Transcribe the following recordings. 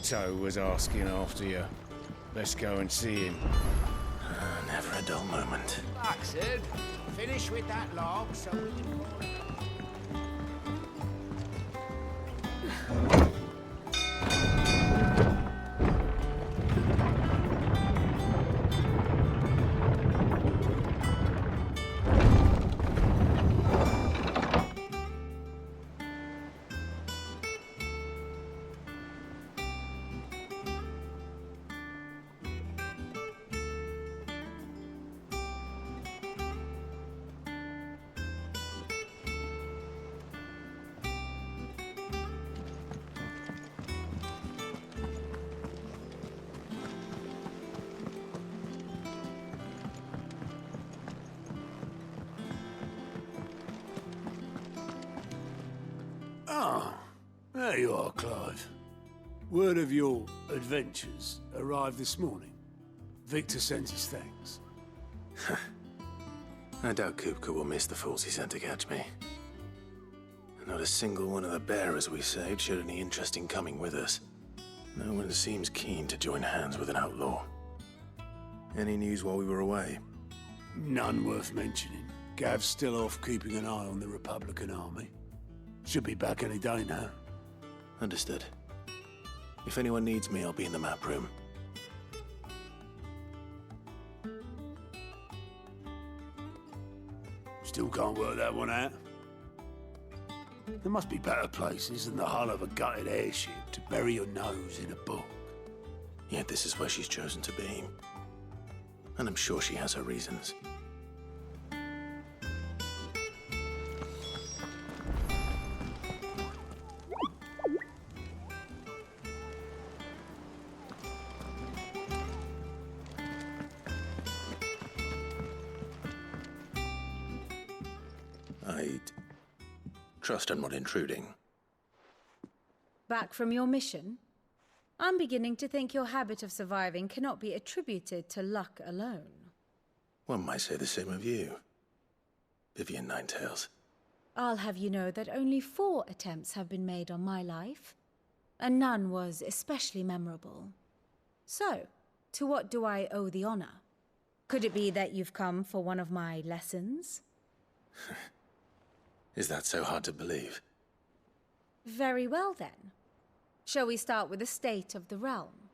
Otto was asking after you. Let's go and see him. Never a dull moment. Oxford, finish with that log so we can... Ah, there you are, Clive. Word of your adventures arrived this morning. Victor sends his thanks. I doubt Kupka will miss the fools he sent to catch me. Not a single one of the bearers we saved showed any interest in coming with us. No one seems keen to join hands with an outlaw. Any news while we were away? None worth mentioning. Gav's still off keeping an eye on the Republican army. Should be back any day now. Understood. If anyone needs me, I'll be in the map room. Still can't work that one out. There must be better places than the hull of a gutted airship to bury your nose in a book. Yet this is where she's chosen to be. And I'm sure she has her reasons. I'd trust I'm not intruding. Back from your mission? I'm beginning to think your habit of surviving cannot be attributed to luck alone. One might say the same of you, Vivian Ninetails. I'll have you know that only 4 attempts have been made on my life, and none was especially memorable. So, to what do I owe the honor? Could it be that you've come for one of my lessons? Is that so hard to believe? Very well then. Shall we start with the state of the realm?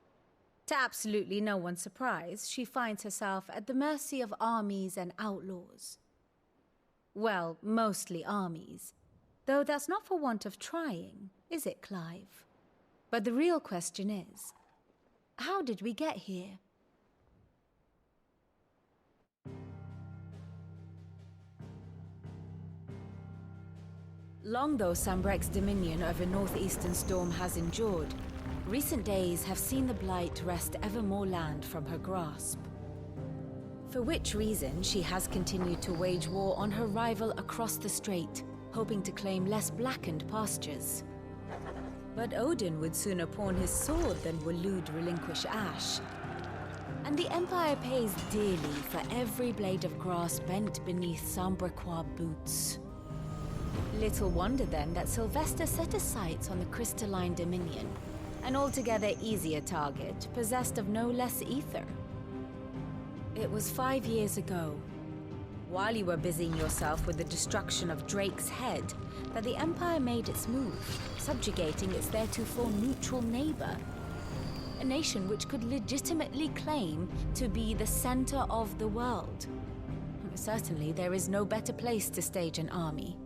To absolutely no one's surprise, she finds herself at the mercy of armies and outlaws. Well, mostly armies. Though that's not for want of trying, is it, Clive? But the real question is, how did we get here? Long though Sambrek's dominion over northeastern Storm has endured, recent days have seen the Blight wrest ever more land from her grasp. For which reason she has continued to wage war on her rival across the strait, hoping to claim less blackened pastures. But Odin would sooner pawn his sword than Waloed relinquish Ash. And the Empire pays dearly for every blade of grass bent beneath Sambrequois boots. Little wonder then that Sylvester set his sights on the crystalline dominion, an altogether easier target, possessed of no less ether. It was 5 years ago, while you were busying yourself with the destruction of Drake's head, that the Empire made its move, subjugating its theretofore neutral neighbor. A nation which could legitimately claim to be the center of the world. Certainly, there is no better place to stage an army.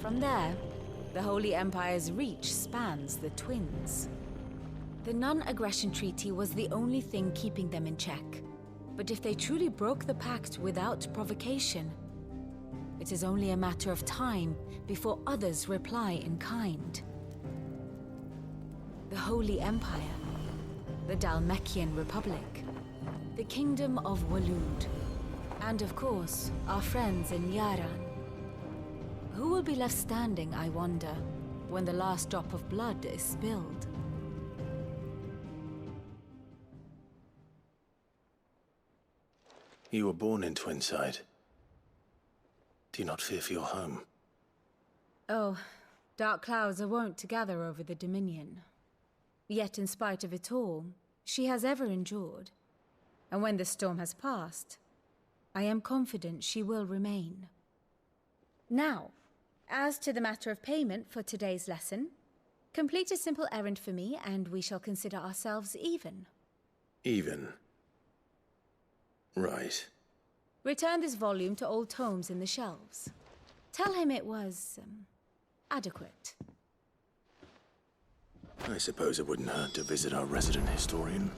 From there, the Holy Empire's reach spans the Twins. The non-aggression treaty was the only thing keeping them in check. But if they truly broke the pact without provocation, it is only a matter of time before others reply in kind. The Holy Empire, the Dhalmekian Republic, the Kingdom of Waloed, and of course, our friends in Yaran. Who will be left standing, I wonder, when the last drop of blood is spilled? You were born in Twinside. Do you not fear for your home? Oh, dark clouds are wont to gather over the Dominion. Yet in spite of it all, she has ever endured. And when the storm has passed, I am confident she will remain. Now, as to the matter of payment for today's lesson, complete a simple errand for me and we shall consider ourselves even. Even. Right. Return this volume to old tomes in the shelves. Tell him it was, adequate. I suppose it wouldn't hurt to visit our resident historian.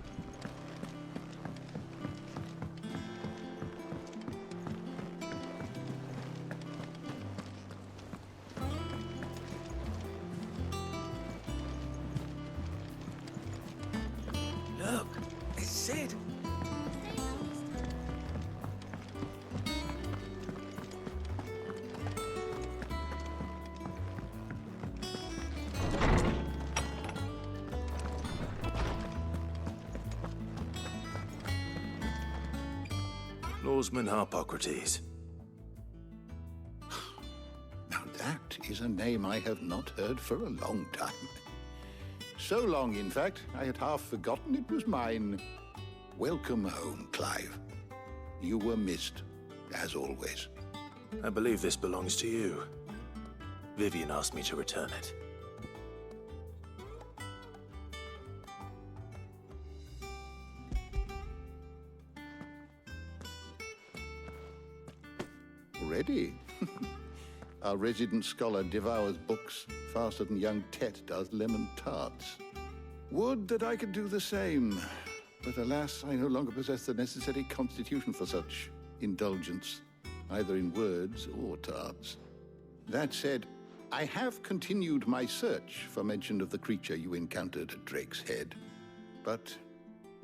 Look, it's Sid. Lawsman Harpocrates. Now that is a name I have not heard for a long time. So long, in fact, I had half forgotten it was mine. Welcome home, Clive. You were missed, as always. I believe this belongs to you. Vivian asked me to return it. Ready? Our resident scholar devours books faster than young Tet does lemon tarts. Would that I could do the same. But alas, I no longer possess the necessary constitution for such indulgence, either in words or tarts. That said, I have continued my search for mention of the creature you encountered at Drake's Head. But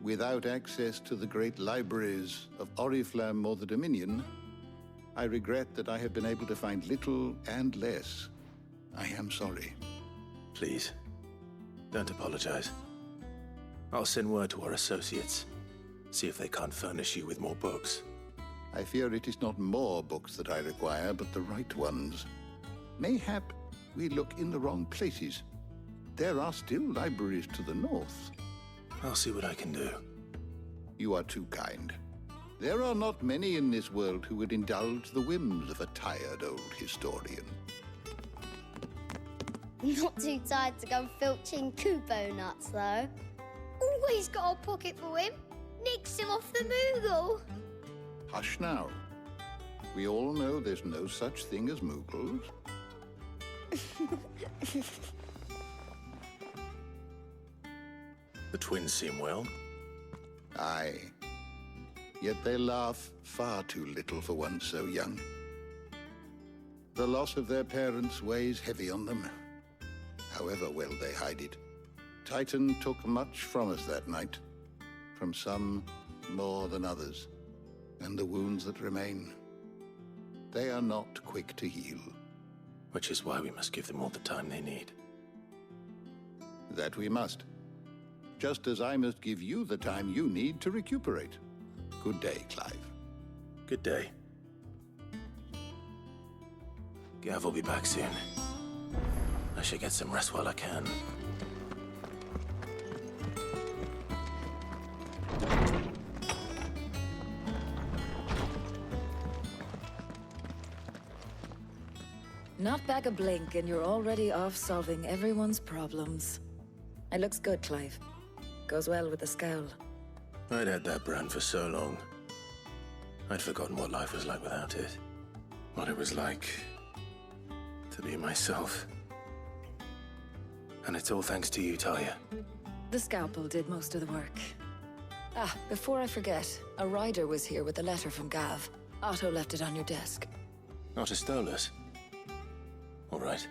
without access to the great libraries of Oriflamme or the Dominion, I regret that I have been able to find little and less. I am sorry. Please, don't apologize. I'll send word to our associates. See if they can't furnish you with more books. I fear it is not more books that I require, but the right ones. Mayhap we look in the wrong places. There are still libraries to the north. I'll see what I can do. You are too kind. There are not many in this world who would indulge the whims of a tired old historian. Not too tired to go filching Kupo nuts, though. Always got a pocket for him. Nicks him off the Moogle. Hush now. We all know there's no such thing as Moogles. The twins seem well. Aye. Yet they laugh far too little for one so young. The loss of their parents weighs heavy on them, however well they hide it. Titan took much from us that night, from some more than others, and the wounds that remain, they are not quick to heal. Which is why we must give them all the time they need. That we must. Just as I must give you the time you need to recuperate. Good day, Clive. Good day. Gav will be back soon. I should get some rest while I can. Not back a blink and you're already off solving everyone's problems. It looks good, Clive. Goes well with the scowl. I'd had that brand for so long. I'd forgotten what life was like without it. What it was like to be myself. And it's all thanks to you, Talia. The scalpel did most of the work. Ah, before I forget, a rider was here with a letter from Gav. Otto left it on your desk. Not a Stolas. All right,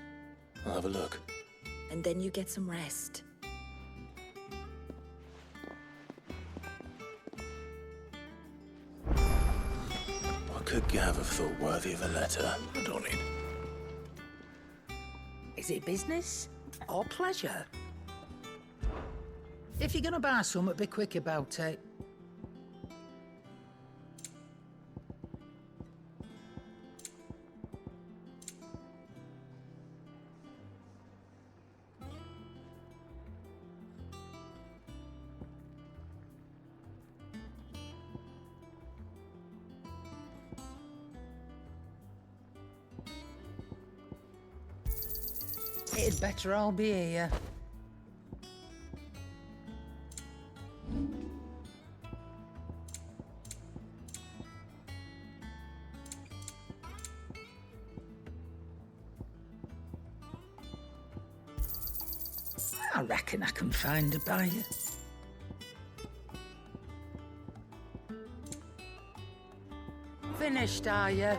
I'll have a look. And then you get some rest. What could Gav have thought worthy of a letter? Hold on it. Is it business or pleasure? If you're gonna buy something, be quick about it. It'd better all be here. I reckon I can find a buyer. Finished, are you?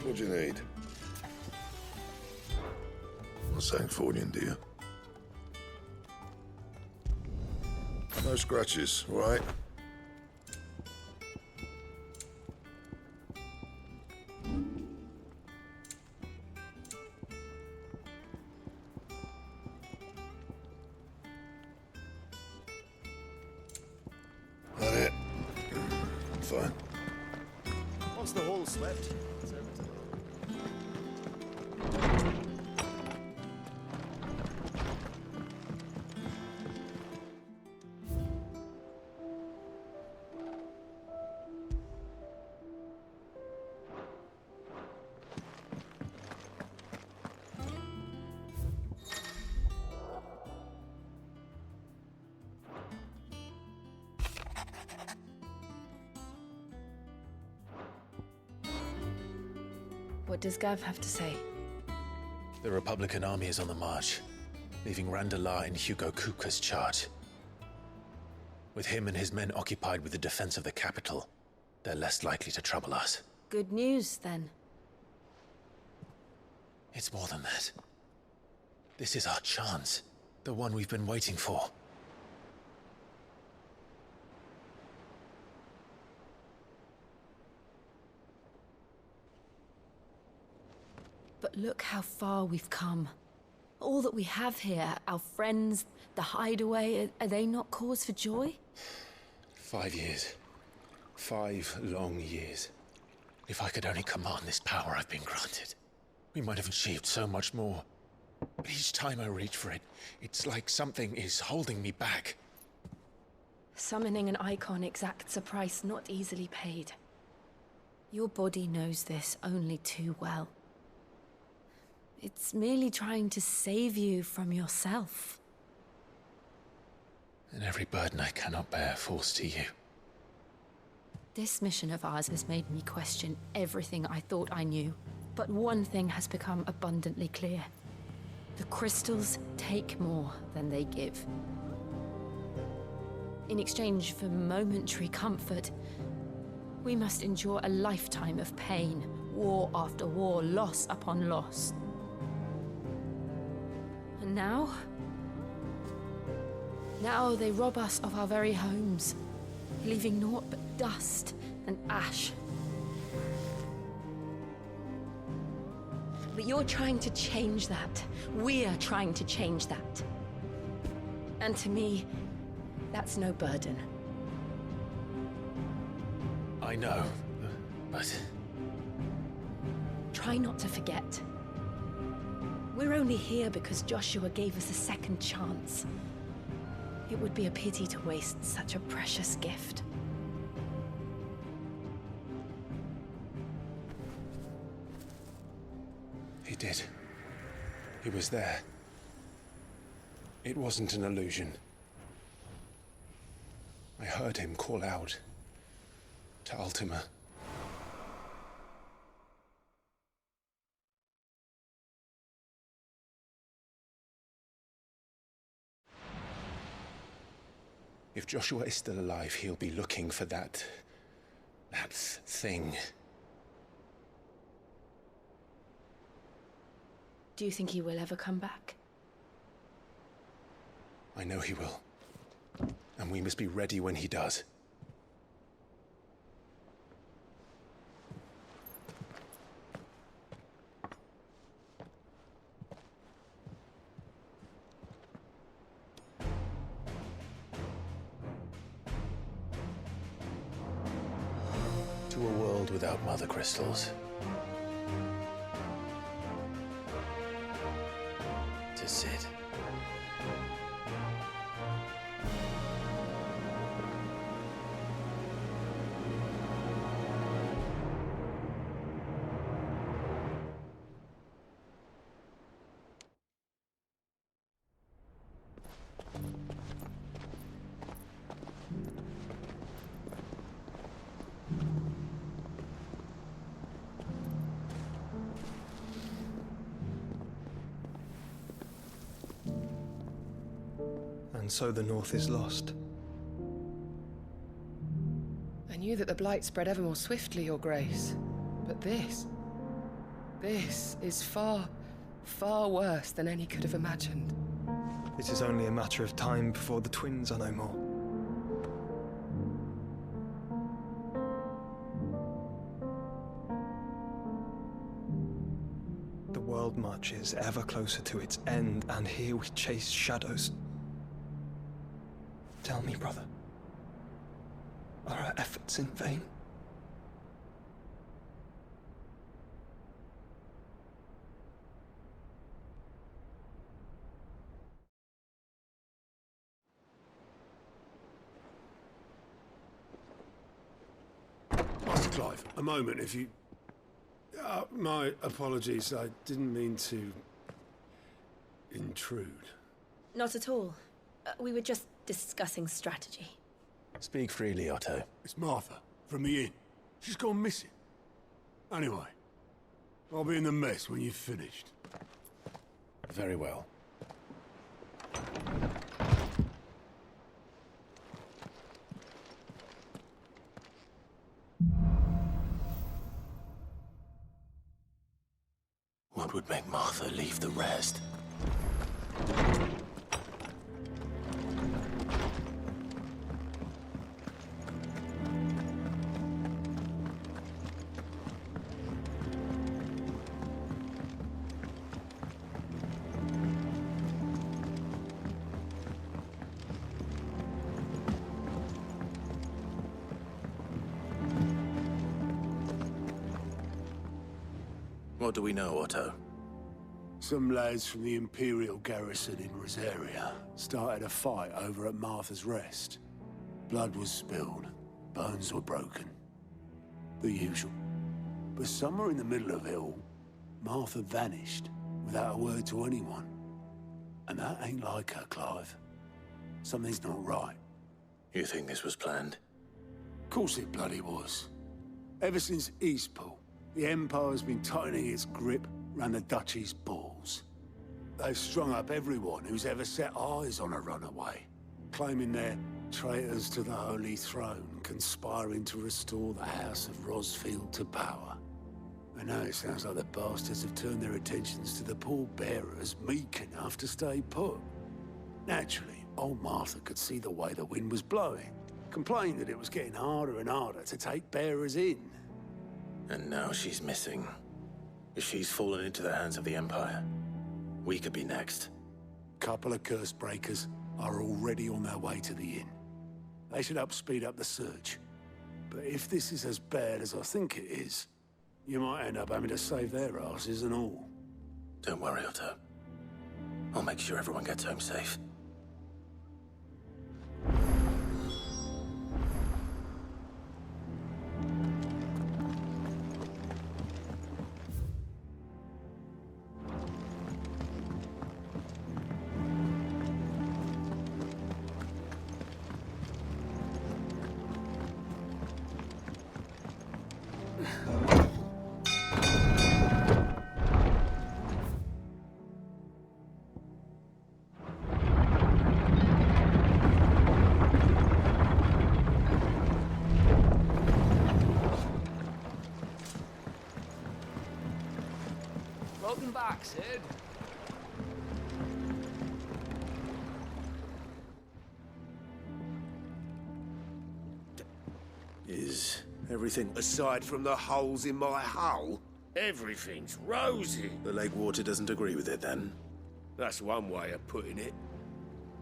What do you need? What's that for you, dear? No scratches, right? That it? Fine. Once the hall swept, What does Gav have to say? the Republican army is on the march, leaving Randalar in Hugo Kuka's charge. With him and his men occupied with the defense of the capital, they're less likely to trouble us. Good news, then. It's more than that. This is our chance, the one we've been waiting for. But look how far we've come. All that we have here, our friends, the hideaway, are they not cause for joy? 5 years. 5 long years. If I could only command this power I've been granted, we might have achieved so much more. But each time I reach for it, it's like something is holding me back. Summoning an icon exacts a price not easily paid. Your body knows this only too well. It's merely trying to save you from yourself. And every burden I cannot bear falls to you. This mission of ours has made me question everything I thought I knew. But one thing has become abundantly clear. The crystals take more than they give. In exchange for momentary comfort, we must endure a lifetime of pain, war after war, loss upon loss. And now they rob us of our very homes, leaving naught but dust and ash. But you're trying to change that. We're trying to change that. And to me, that's no burden. I know, but... Try not to forget. We're only here because Joshua gave us a second chance. It would be a pity to waste such a precious gift. He did. He was there. It wasn't an illusion. I heard him call out to Ultima. If Joshua is still alive, he'll be looking for that thing. Do you think he will ever come back? I know he will. And we must be ready when he does. To a world without mother crystals. To Sid. And so the North is lost. I knew that the Blight spread ever more swiftly, Your Grace. But this is far, far worse than any could have imagined. It is only a matter of time before the twins are no more. The world marches ever closer to its end, and here we chase shadows. Tell me, brother, are our efforts in vain? Master Clive, a moment, if you... my apologies, I didn't mean to... intrude. Not at all. We were just discussing strategy. Speak freely, Otto. It's Martha, from the inn. She's gone missing. Anyway, I'll be in the mess when you've finished. Very well. What would make Martha leave the rest? What do we know, Otto? Some lads from the Imperial garrison in Rosaria started a fight over at Martha's Rest. Blood was spilled, bones were broken. The usual. But somewhere in the middle of it all, Martha vanished without a word to anyone. And that ain't like her, Clive. Something's not right. You think this was planned? Of course it bloody was. Ever since Eastpool, the Empire's been tightening its grip round the Duchy's balls. They've strung up everyone who's ever set eyes on a runaway, claiming they're traitors to the Holy Throne, conspiring to restore the House of Rosfield to power. And now it sounds like the bastards have turned their attentions to the pallbearers meek enough to stay put. Naturally, old Martha could see the way the wind was blowing, complained that it was getting harder and harder to take bearers in. And now she's missing. If she's fallen into the hands of the Empire, we could be next. Couple of curse breakers are already on their way to the inn. They should help speed up the search. But if this is as bad as I think it is, you might end up having to save their asses and all. Don't worry, Otto. I'll make sure everyone gets home safe. Welcome back, Sid. Is everything... Aside from the holes in my hull, everything's rosy. The lake water doesn't agree with it, then? That's one way of putting it.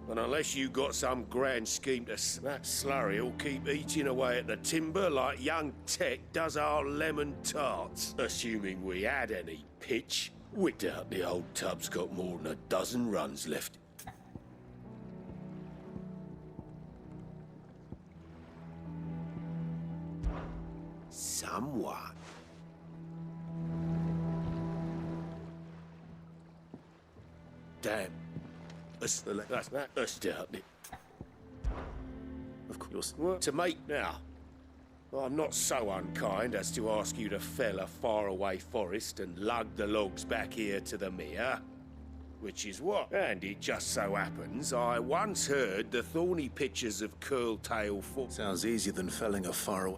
And unless you got some grand scheme to that slurry'll keep eating away at the timber like young Tech does our lemon tarts. Assuming we had any pitch. We doubt the old tub's got more than a dozen runs left. Somewhat. Damn. That's doubt it. Of course. What to make now? I'm not so unkind as to ask you to fell a faraway forest and lug the logs back here to the mere. which is what? And it just so happens I once heard the thorny pictures of curl-tail foot. Sounds easier than felling a far.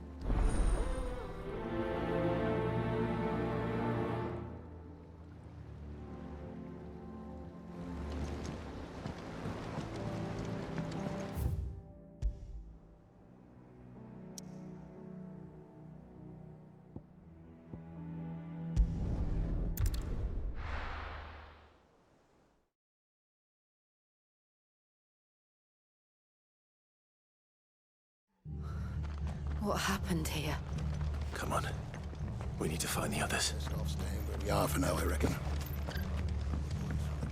What happened here? Come on. We need to find the others. Stop staying where we are for now, I reckon.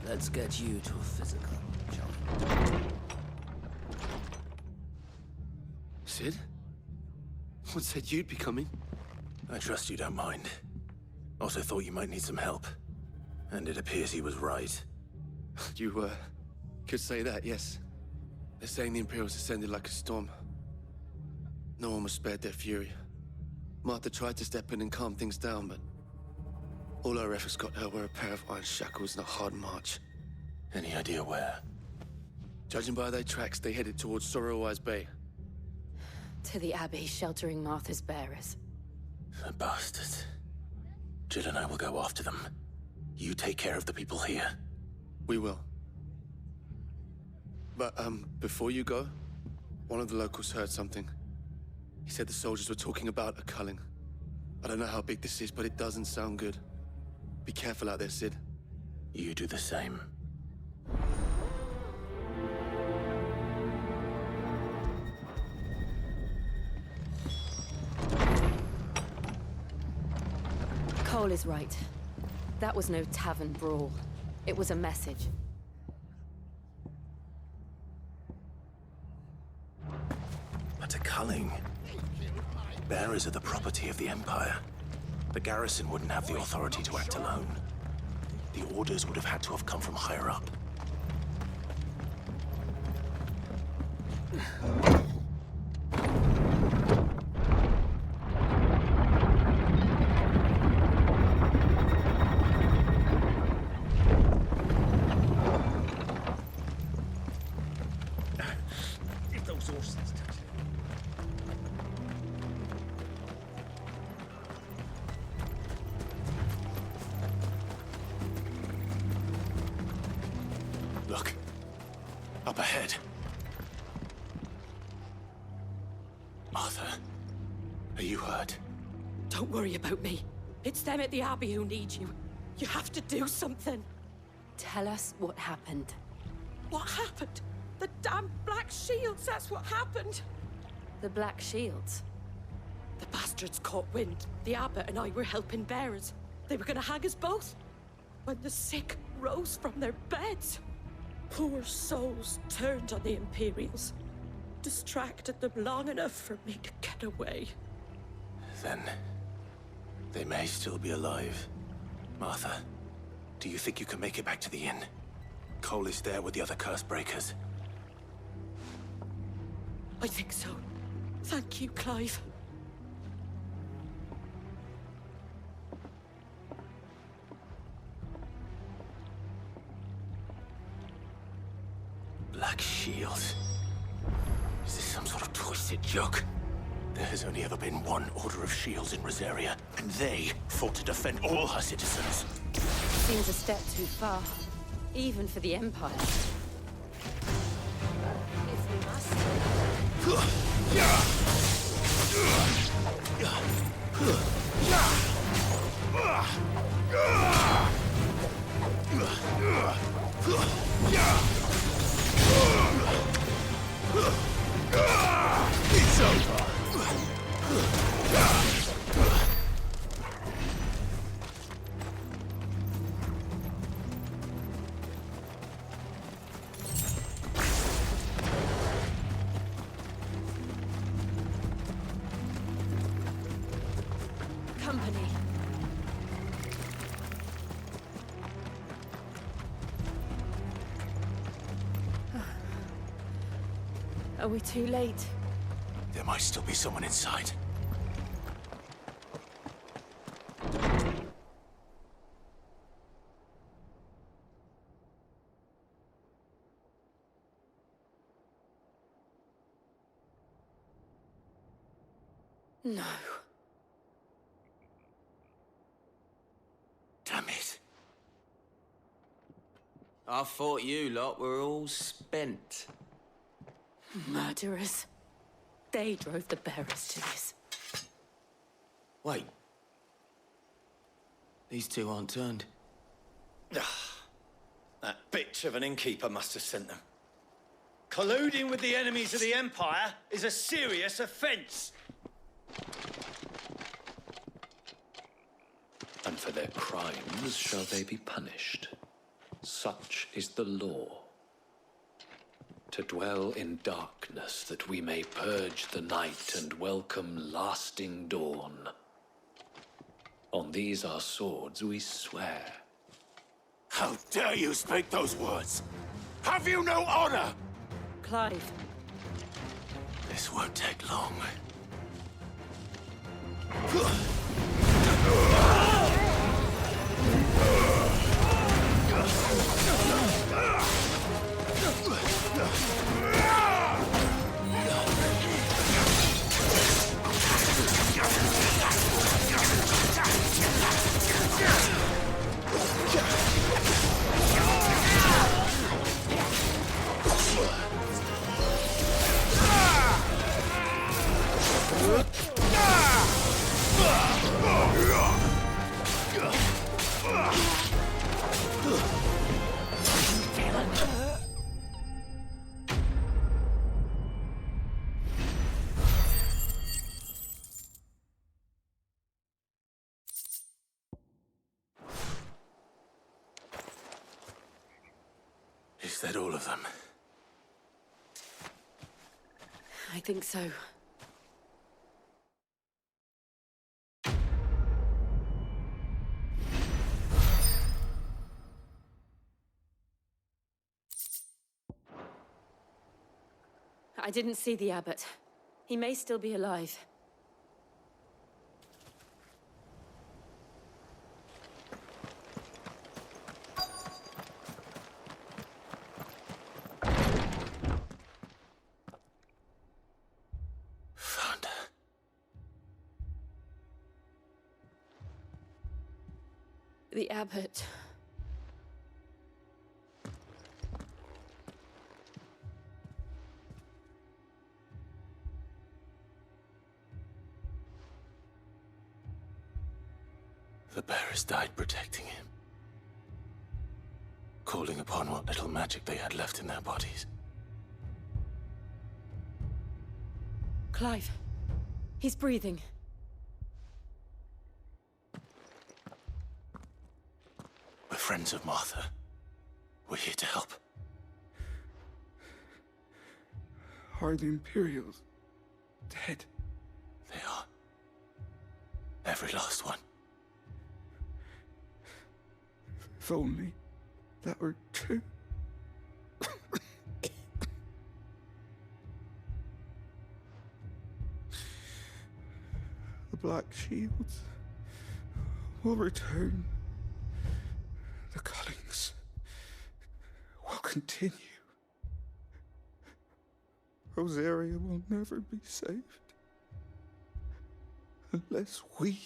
Let's get you to a physical, shall we? Sid? What said you'd be coming? I trust you don't mind. Also thought you might need some help. And it appears he was right. You, could say that, yes. They're saying the Imperials descended like a storm. No one was spared their fury. Martha tried to step in and calm things down, but all our efforts got her were a pair of iron shackles and a hard march. Any idea where? Judging by their tracks, they headed towards Sorrowwise Bay. To the Abbey, sheltering Martha's bearers. The bastards. Jill and I will go after them. You take care of the people here. We will. But, before you go, one of the locals heard something. He said the soldiers were talking about a culling. I don't know how big this is, but it doesn't sound good. Be careful out there, Sid. You do the same. Cole is right. That was no tavern brawl. It was a message. But a culling. Bearers are the property of the Empire. The garrison wouldn't have the authority to act alone. The orders would have had to have come from higher up. If those horses touch Look. Up ahead. Martha, are you hurt? Don't worry about me. It's them at the Abbey who need you. You have to do something. Tell us what happened. What happened? The damn Black Shields, that's what happened. The Black Shields? The bastards caught wind. The Abbot and I were helping bearers. They were gonna hang us both. When the sick rose from their beds, poor souls turned on the Imperials. Distracted them long enough for me to get away. Then, they may still be alive. Martha, do you think you can make it back to the inn? Cole is there with the other curse breakers. I think so. Thank you, Clive. Black Shields. Is this some sort of twisted joke? There has only ever been one Order of Shields in Rosaria, and they fought to defend all her citizens. Seems a step too far, even for the Empire. If we must. It's over. Company. Are we too late? There might still be someone inside. No. Damn it. I thought you lot were all spent. Murderers. They drove the bearers to this. Wait. These two aren't turned. That bitch of an innkeeper must have sent them. Colluding with the enemies of the Empire is a serious offense. And for their crimes shall they be punished. Such is the law. To dwell in darkness that we may purge the night and welcome lasting dawn. On these our swords we swear. How dare you speak those words? Have you no honor? Clive. This won't take long. Is that all of them? I think so. I didn't see the abbot. He may still be alive. Found her. The abbot. The bearers died protecting him. Calling upon what little magic they had left in their bodies. Clive. He's breathing. We're friends of Martha. We're here to help. Are the Imperials dead? They are. Every last one. If only that were true. The Black Shields will return. The cullings will continue. Rosaria will never be saved unless we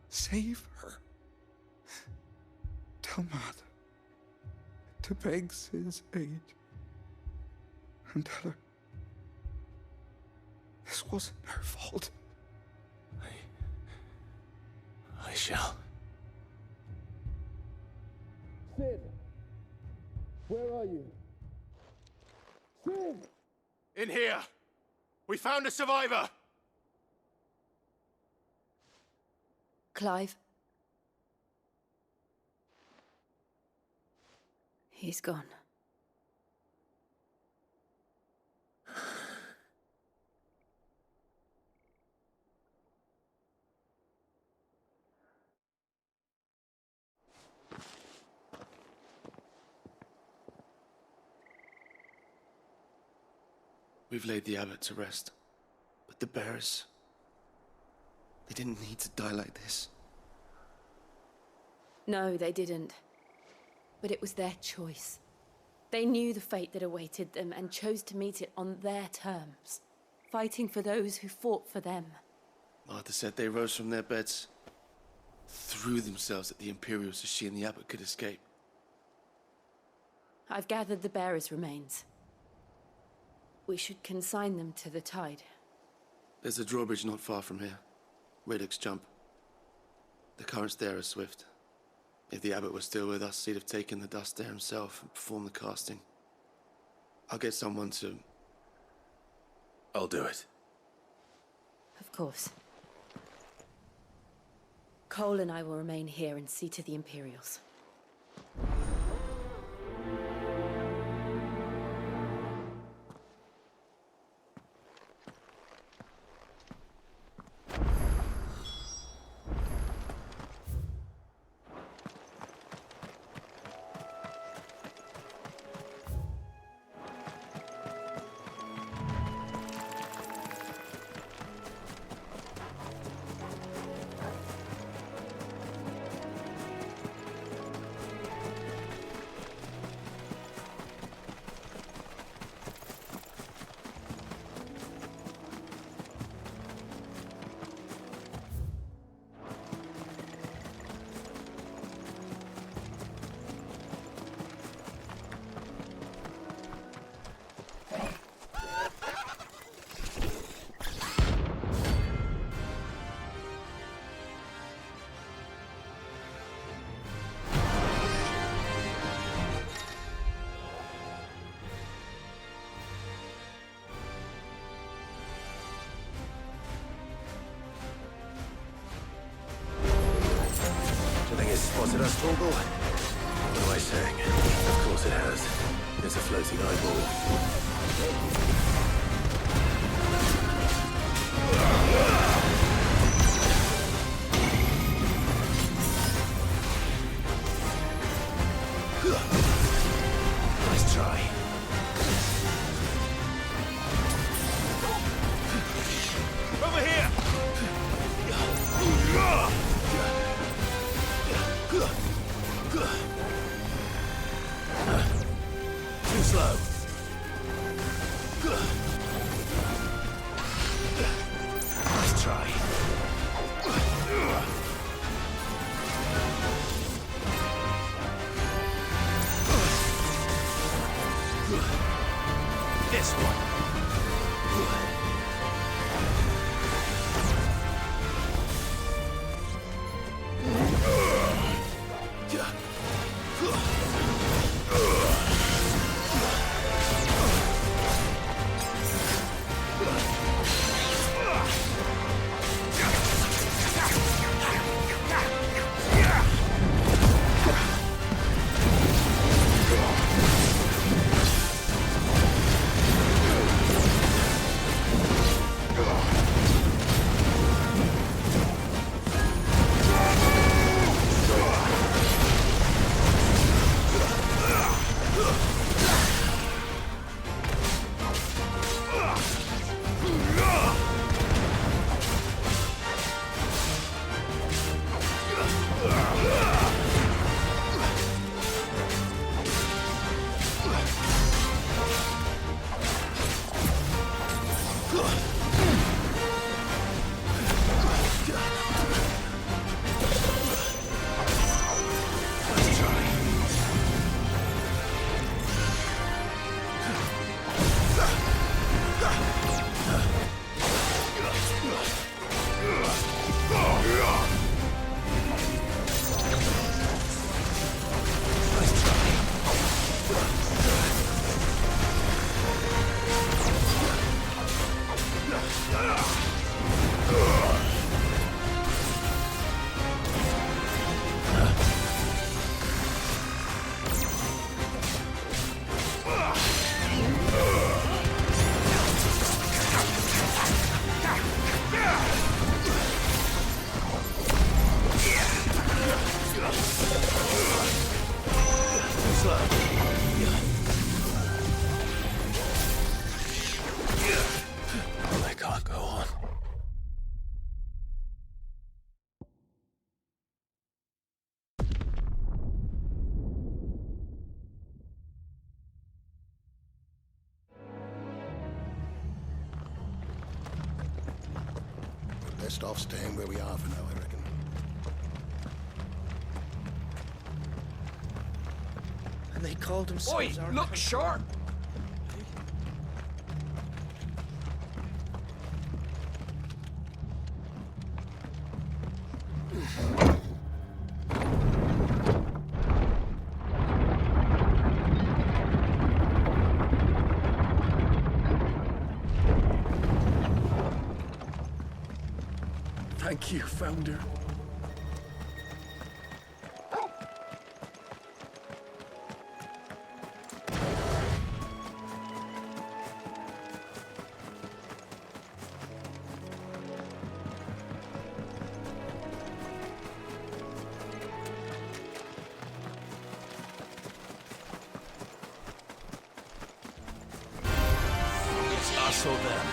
save her. Tell Mother to beg his aid and tell her this wasn't her fault. I shall. Sid! Where are you? Sid! In here! We found a survivor! Clive. He's gone. We've laid the abbot to rest. But the bearers... they didn't need to die like this. No, they didn't. But it was their choice. They knew the fate that awaited them and chose to meet it on their terms, fighting for those who fought for them. Martha said they rose from their beds, threw themselves at the Imperials so she and the abbot could escape. I've gathered the bearers' remains. We should consign them to the tide. There's a drawbridge not far from here. Radix Jump. The currents there are swift. If the abbot was still with us, he'd have taken the dust there himself and performed the casting. I'll get someone to... I'll do it. Of course. Cole and I will remain here and see to the Imperials. Spotted us, Torgal? What am I saying? Of course it has. It's a floating eyeball. Nice try. Over here! Too slow. Nice try. This one. best off staying where we are for now, I reckon. And they called themselves our... Look sharp! Thank you, Founder. It's us or them.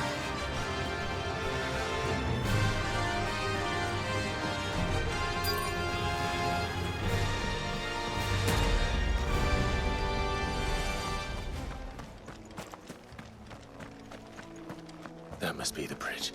That must be the bridge.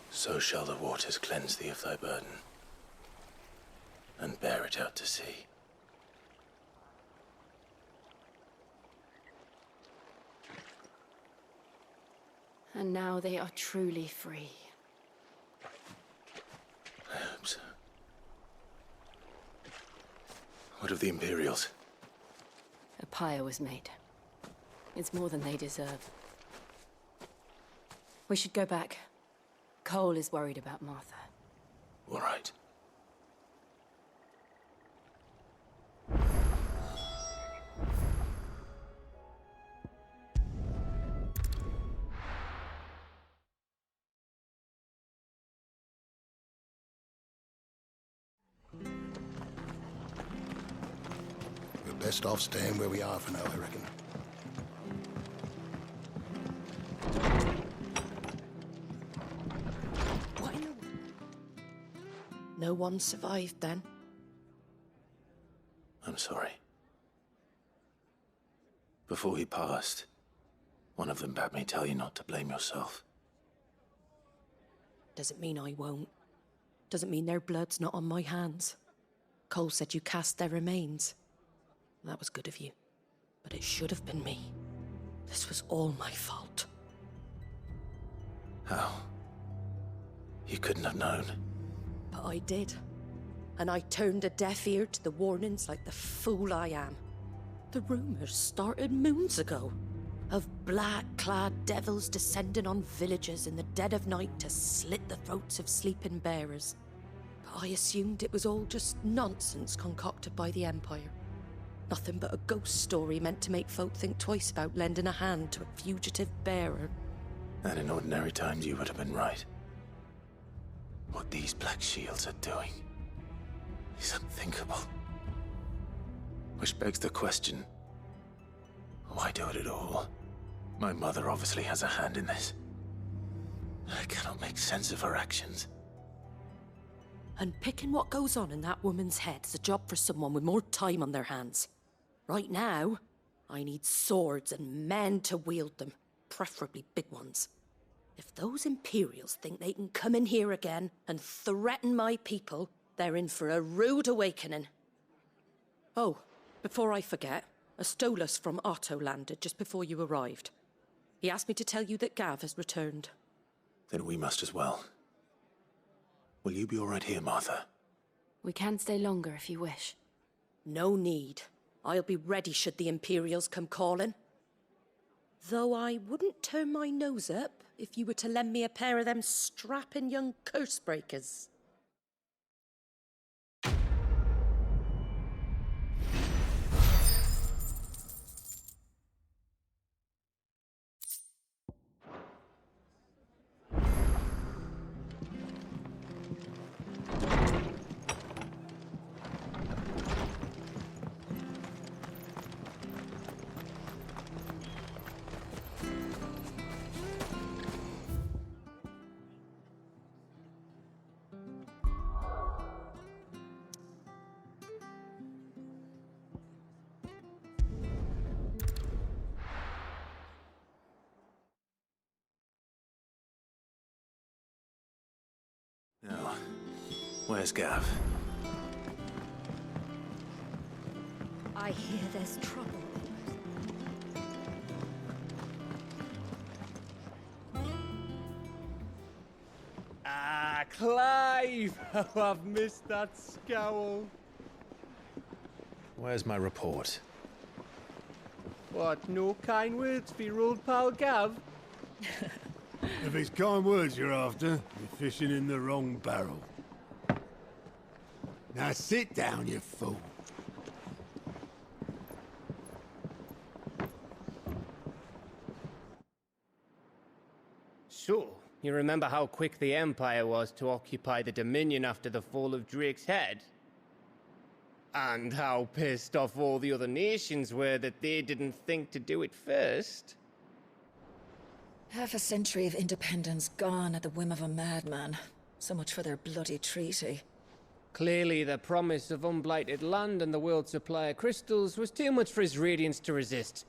So shall the waters cleanse thee of thy burden, and bear it out to sea. And now they are truly free. I hope so. What of the Imperials? A pyre was made. It's more than they deserve. We should go back. Cole is worried about Martha. All right. We're best off staying where we are for now, I reckon. What in the... No one survived then? I'm sorry. Before he passed, one of them bade me tell you not to blame yourself. Doesn't mean I won't. Doesn't mean their blood's not on my hands. Cole said you cast their remains. That was good of you. But it should have been me. This was all my fault. How? You couldn't have known. But I did. And I turned a deaf ear to the warnings like the fool I am. The rumors started moons ago. Of black-clad devils descending on villages in the dead of night to slit the throats of sleeping bearers. But I assumed it was all just nonsense concocted by the Empire. Nothing but a ghost story meant to make folk think twice about lending a hand to a fugitive bearer. And in ordinary times you would have been right. What these Black Shields are doing is unthinkable. Which begs the question, why do it at all? My mother obviously has a hand in this. I cannot make sense of her actions. And picking what goes on in that woman's head is a job for someone with more time on their hands. Right now, I need swords and men to wield them, preferably big ones. If those Imperials think they can come in here again and threaten my people, they're in for a rude awakening. Oh, before I forget, a Stolas from Otto landed just before you arrived. He asked me to tell you that Gav has returned. Then we must as well. Will you be all right here, Martha? We can stay longer if you wish. No need. I'll be ready should the Imperials come calling. Though I wouldn't turn my nose up if you were to lend me a pair of them strapping young curse-breakers. Where's Gav? I hear there's trouble. Ah, Clive! Oh, I've missed that scowl. Where's my report? What, no kind words for your old pal Gav? If it's kind words you're after, you're fishing in the wrong barrel. Now sit down, you fool. So, you remember how quick the Empire was to occupy the Dominion after the fall of Drake's head? And how pissed off all the other nations were that they didn't think to do it first? Half a century of independence gone at the whim of a madman. So much for their bloody treaty. Clearly, the promise of unblighted land and the world's supply of crystals was too much for his radiance to resist.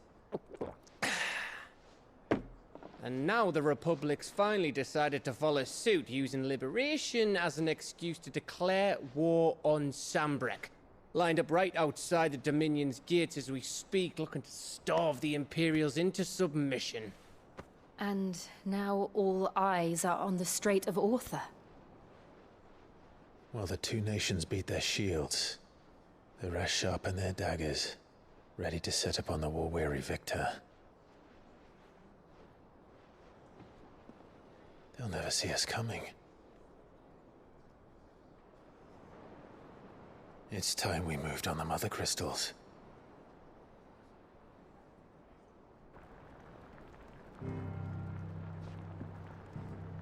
And now the Republic's finally decided to follow suit, using liberation as an excuse to declare war on Sambrek. Lined up right outside the Dominion's gates as we speak, looking to starve the Imperials into submission. And now all eyes are on the Strait of Author. While the two nations beat their shields, the rest sharpen their daggers, ready to set upon the war-weary victor. They'll never see us coming. It's time we moved on the Mother Crystals.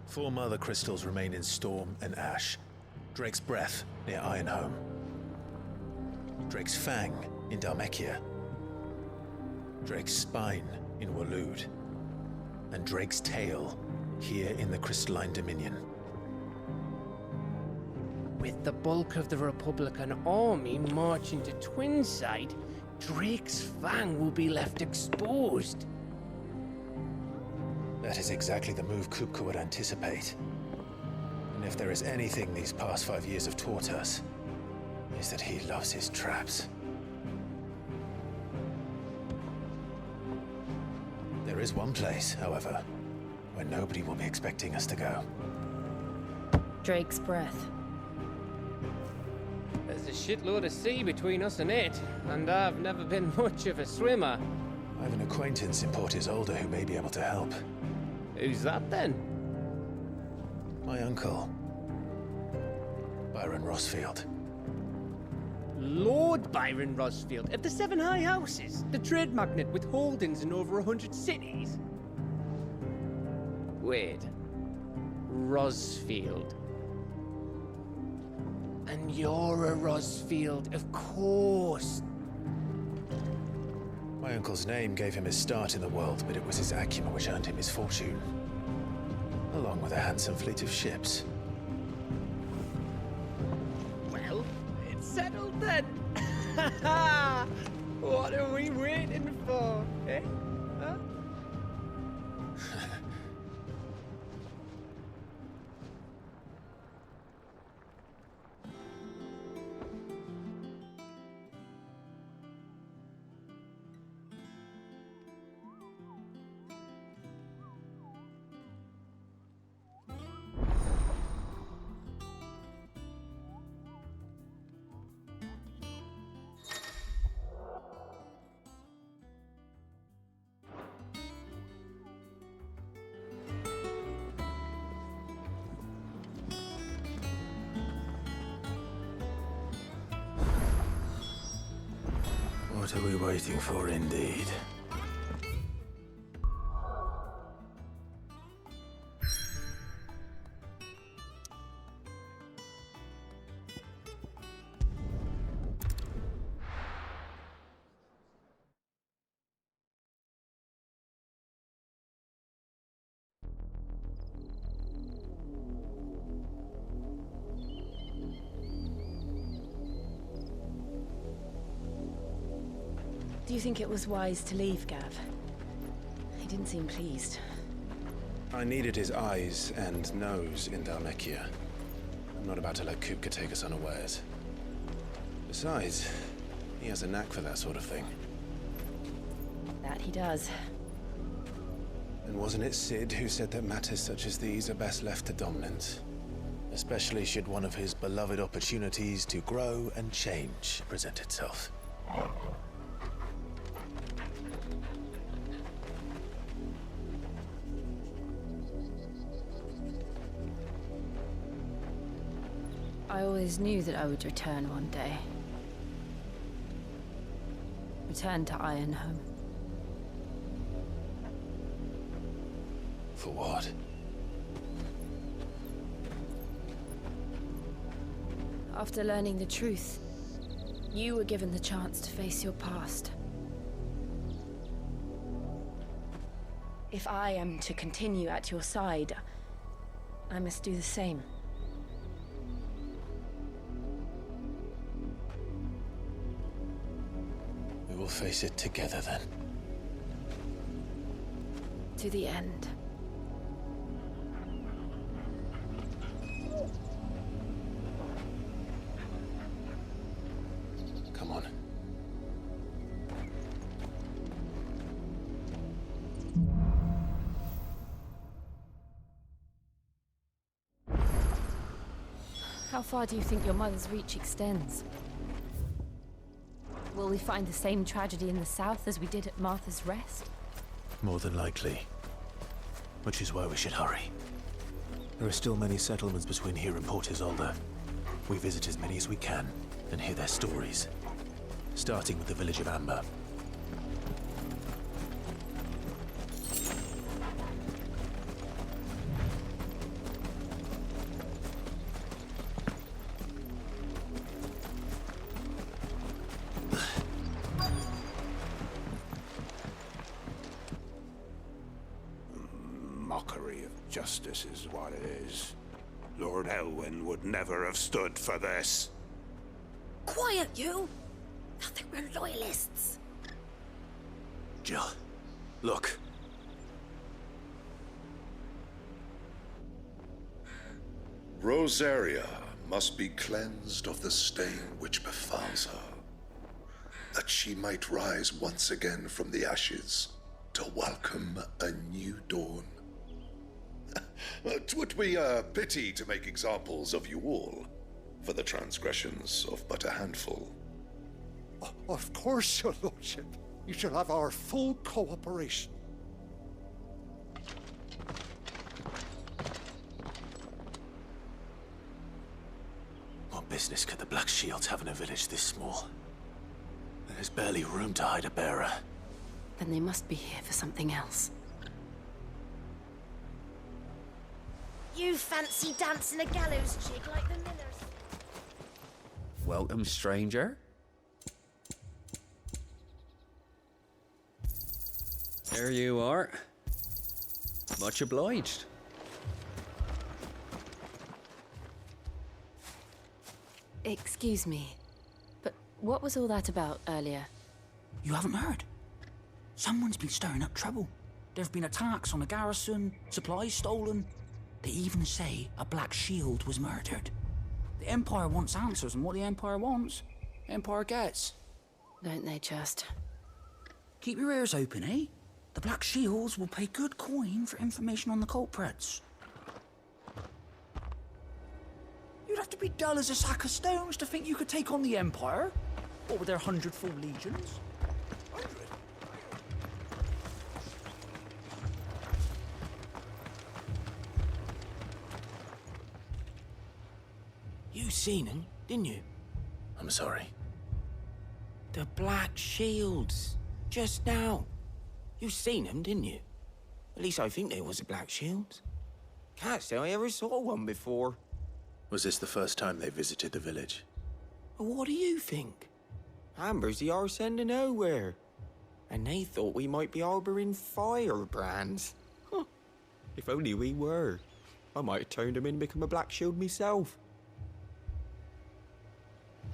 Four Mother Crystals remain in Storm and Ash. Drake's Breath near Ironhome. Drake's Fang in Dhalmekia. Drake's Spine in Waloed. And Drake's Tail here in the Crystalline Dominion. With the bulk of the Republican army marching to Twinside, Drake's Fang will be left exposed. That is exactly the move Kupka would anticipate. And if there is anything these past 5 years have taught us, is that he loves his traps. There is one place, however, where nobody will be expecting us to go. Drake's Breath. There's a shitload of sea between us and it, and I've never been much of a swimmer. I have an acquaintance in Port Isolde who may be able to help. Who's that then? My uncle, Byron Rosfield. Lord Byron Rosfield of the Seven High Houses, the trade magnate with holdings in over 100 cities. Wait, Rosfield. And you're a Rosfield, of course. My uncle's name gave him his start in the world, but it was his acumen which earned him his fortune. Along with a handsome fleet of ships. Well, it's settled then. What are we waiting for, eh? Huh? What are we waiting for, indeed? Do you think it was wise to leave, Gav? He didn't seem pleased. I needed his eyes and nose in Dhalmekia. I'm not about to let Kupka take us unawares. Besides, he has a knack for that sort of thing. That he does. And wasn't it Sid who said that matters such as these are best left to dominance? Especially should one of his beloved opportunities to grow and change present itself. I always knew that I would return one day. Return to Ironhome. For what? After learning the truth, you were given the chance to face your past. If I am to continue at your side, I must do the same. We will face it together then. To the end. Come on. How far do you think your mother's reach extends? Will we find the same tragedy in the south as we did at Martha's Rest? More than likely. Which is why we should hurry. There are still many settlements between here and Port Isolde. We visit as many as we can and hear their stories. Starting with the village of Amber. Mockery of justice is what it is. Lord Elwyn would never have stood for this. Quiet, you! Thought they were loyalists. Jill, look. Rosaria must be cleansed of the stain which befalls her, that she might rise once again from the ashes to welcome a new dawn. 'Twould be a pity to make examples of you all, for the transgressions of but a handful. Of course, your lordship. You shall have our full cooperation. What business could the Black Shields have in a village this small? There's barely room to hide a bearer. Then they must be here for something else. You fancy dancing a gallows jig like the Millers? Welcome, stranger. There you are. Much obliged. Excuse me, but what was all that about earlier? You haven't heard? Someone's been stirring up trouble. There have been attacks on the garrison, supplies stolen. They even say a Black Shield was murdered. The Empire wants answers, and what the Empire wants, the Empire gets. Don't they just? Keep your ears open, eh? The Black Shields will pay good coin for information on the culprits. You'd have to be dull as a sack of stones to think you could take on the Empire. What with their 100 full legions? You seen him, didn't you? I'm sorry. The Black Shields. Just now. You seen them, didn't you? At least I think there was a Black Shield. Can't say I ever saw one before. Was this the first time they visited the village? Well, what do you think? Amber's the arse end of nowhere. And they thought we might be harboring firebrands. Huh. If only we were. I might have turned them in and become a Black Shield myself.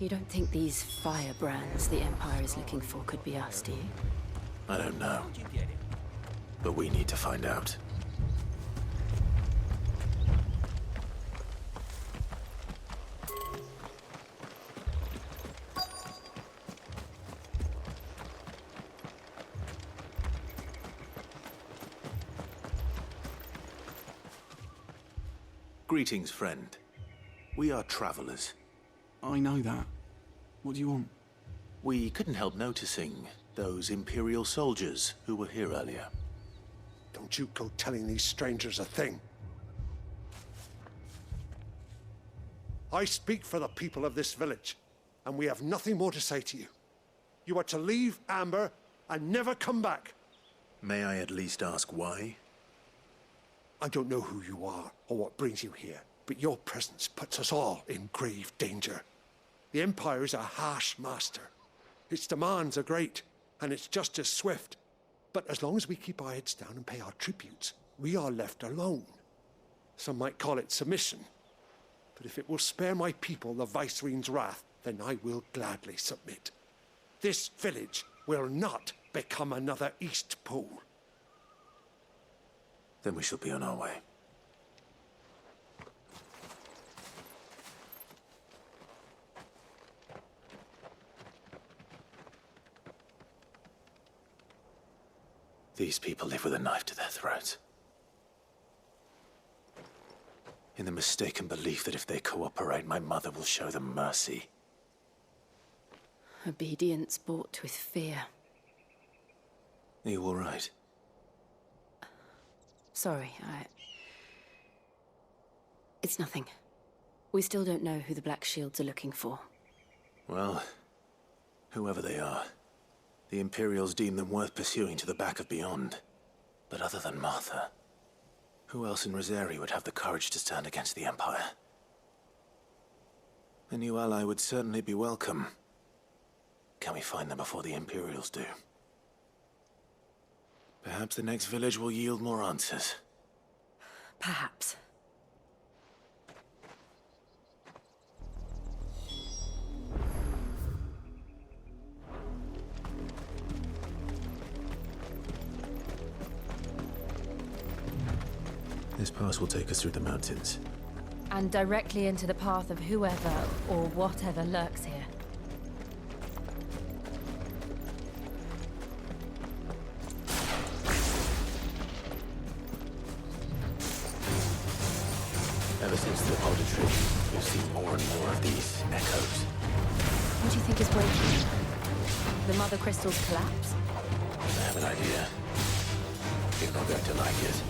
You don't think these firebrands the Empire is looking for could be us, do you? I don't know. But we need to find out. Greetings, friend. We are travelers. I know that. What do you want? We couldn't help noticing those Imperial soldiers who were here earlier. Don't you go telling these strangers a thing. I speak for the people of this village, and we have nothing more to say to you. You are to leave Amber and never come back. May I at least ask why? I don't know who you are or what brings you here, but your presence puts us all in grave danger. The Empire is a harsh master. Its demands are great, and its justice swift. But as long as we keep our heads down and pay our tributes, we are left alone. Some might call it submission. But if it will spare my people the Viceroy's wrath, then I will gladly submit. This village will not become another East Pole. Then we shall be on our way. These people live with a knife to their throats. In the mistaken belief that if they cooperate, my mother will show them mercy. Obedience bought with fear. Are you all right? Sorry, It's nothing. We still don't know who the Black Shields are looking for. Well, whoever they are, the Imperials deem them worth pursuing to the back of beyond. But other than Martha, who else in Rosari would have the courage to stand against the Empire? A new ally would certainly be welcome. Can we find them before the Imperials do? Perhaps the next village will yield more answers. Perhaps. This pass will take us through the mountains. And directly into the path of whoever or whatever lurks here. Ever since the auditory, we've seen more and more of these echoes. What do you think is breaking? The Mother Crystal's collapse? I have an idea. You're not going to like it.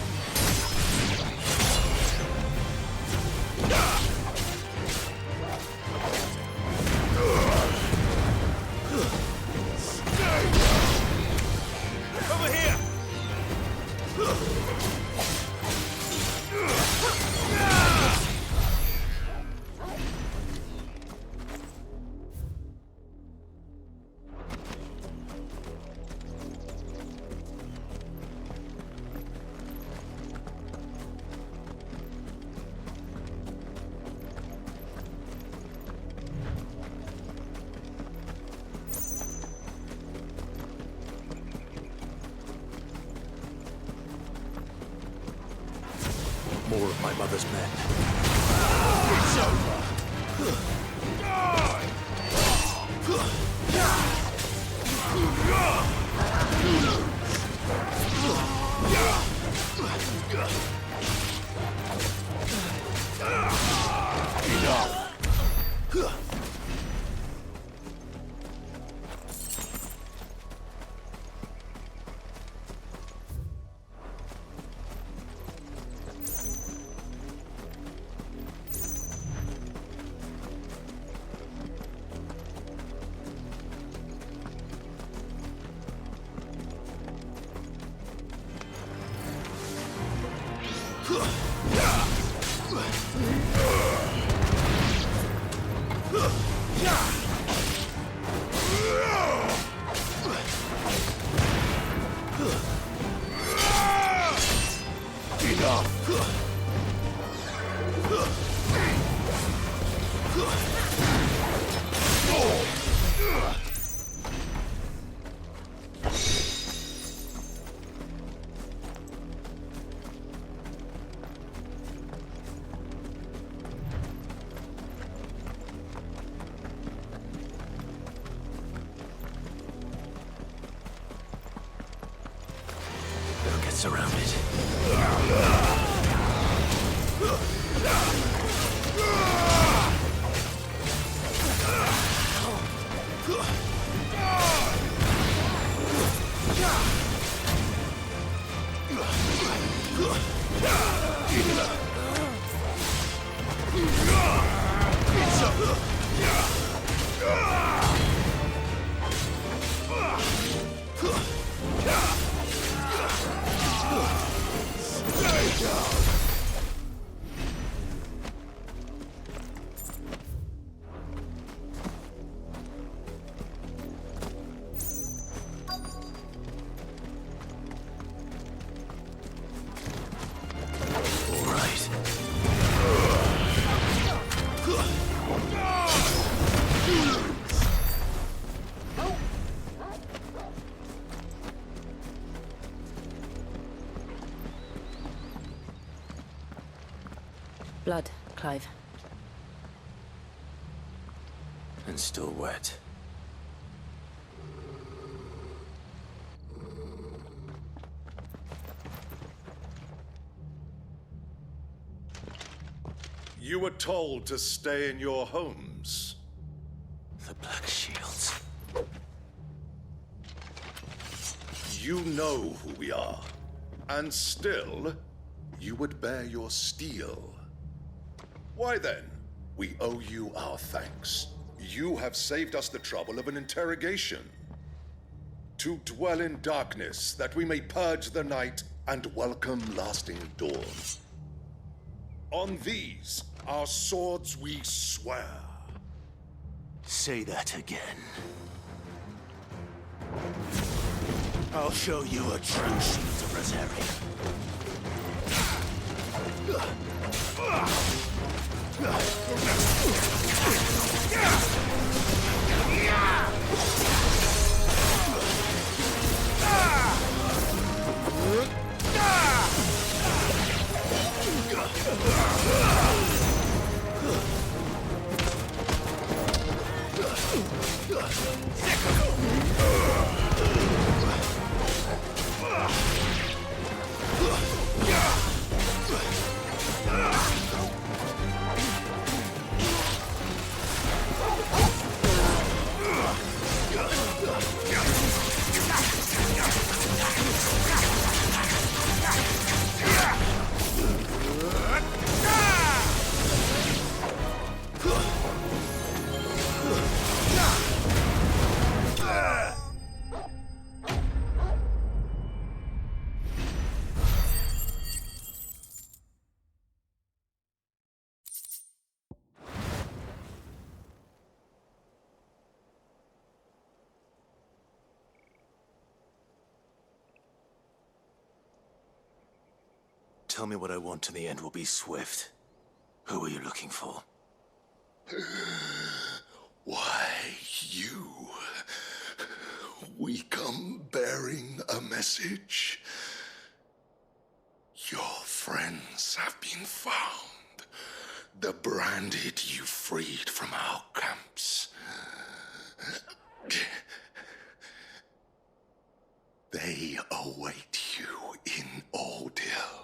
Over here! More of my mother's men. It's over! They'll get surrounded. Blood, Clive. And still wet. You were told to stay in your homes. The Black Shields. You know who we are. And still, you would bear your steel. Why then? We owe you our thanks. You have saved us the trouble of an interrogation. To dwell in darkness, that we may purge the night and welcome lasting dawn. On these, our swords we swear. Say that again. I'll show you a true shield of Rosaria. Tell me what I want and the end will be swift. Who are you looking for? Why, you. We come bearing a message. Your friends have been found. The branded you freed from our camps. They await you in Odil.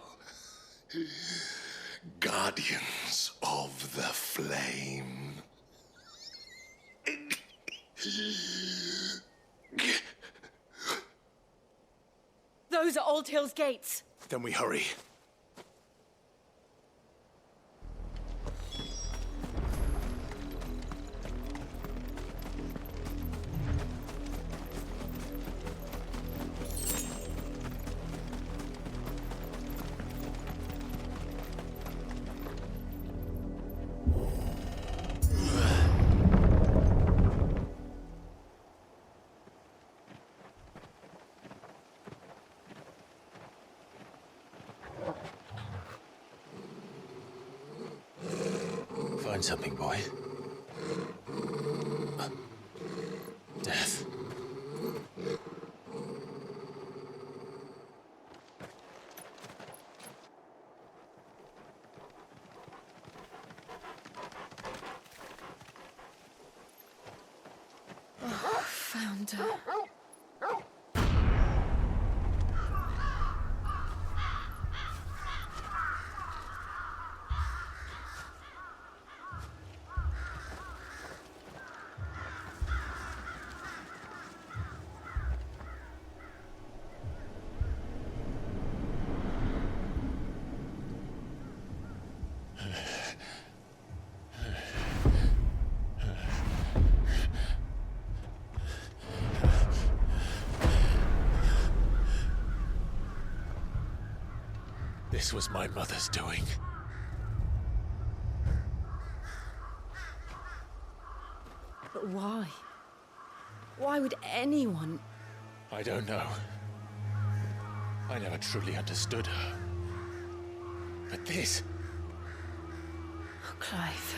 Guardians of the Flame. Those are Old Hill's gates. Then we hurry. Find something, boy. Death. Found her. This was my mother's doing. But why? Why would anyone... I don't know. I never truly understood her. But this... Oh, Clive.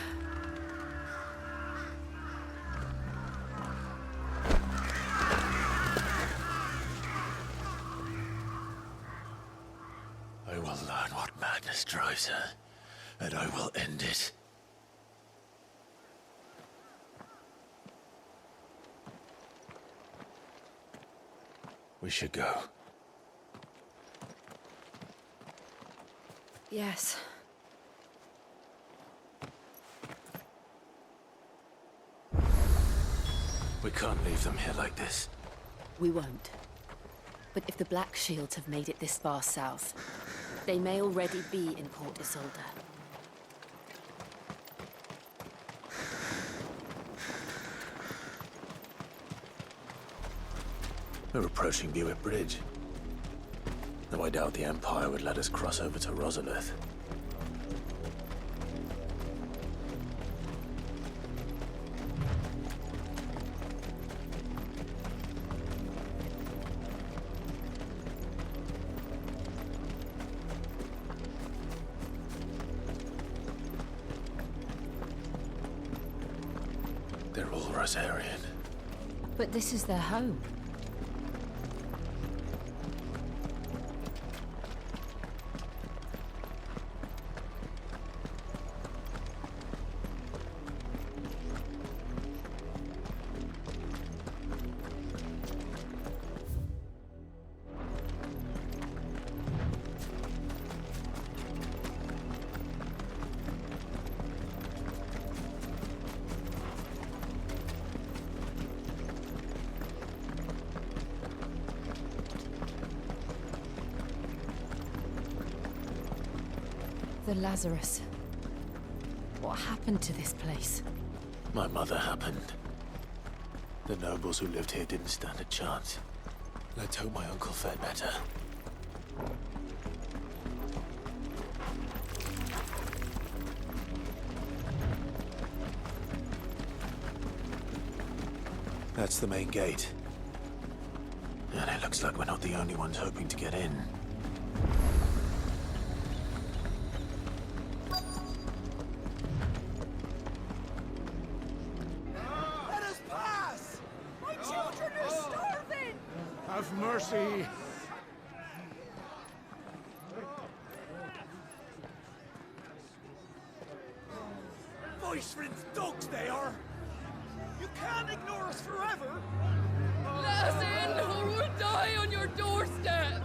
I will learn what madness drives her, and I will end it. We should go. Yes. We can't leave them here like this. We won't. But if the Black Shields have made it this far south, they may already be in Port Isolde. We're approaching Buick Bridge. Though I doubt the Empire would let us cross over to Rosalith. They're all Rosarian. But this is their home. The Lazarus. What happened to this place? My mother happened. The nobles who lived here didn't stand a chance. Let's hope my uncle fared better. That's the main gate. And it looks like we're not the only ones hoping to get in. Let us pass! My children are starving! Have mercy! Voice-rinsed dogs they are! You can't ignore us forever! Let us in, or we'll die on your doorstep!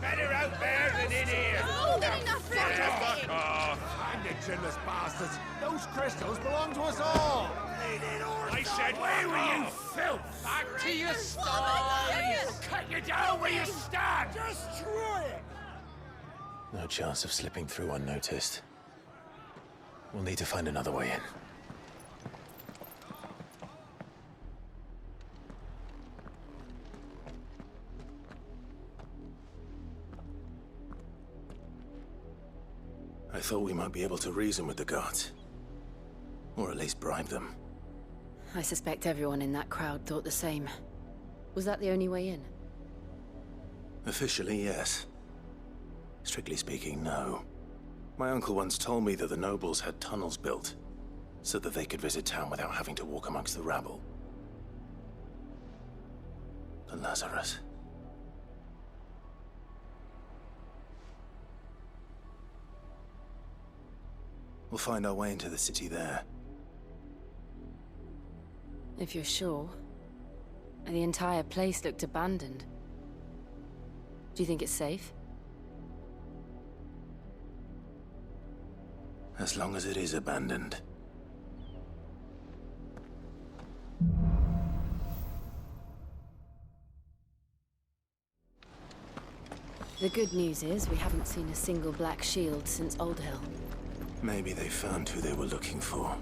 Better out there than in here! No, they're not Fuck off! Hang it, chinless bastards! Those crystals belong to us all! I said, where were you, filth? Back to your stalls! Cut you down where you stand! Just try it! No chance of slipping through unnoticed. We'll need to find another way in. I thought we might be able to reason with the guards. Or at least bribe them. I suspect everyone in that crowd thought the same. Was that the only way in? Officially, yes. Strictly speaking, no. My uncle once told me that the nobles had tunnels built, so that they could visit town without having to walk amongst the rabble. The Lazarus. We'll find our way into the city there. If you're sure. The entire place looked abandoned. Do you think it's safe? As long as it is abandoned. The good news is we haven't seen a single Black Shield since Old Hill. Maybe they found who they were looking for.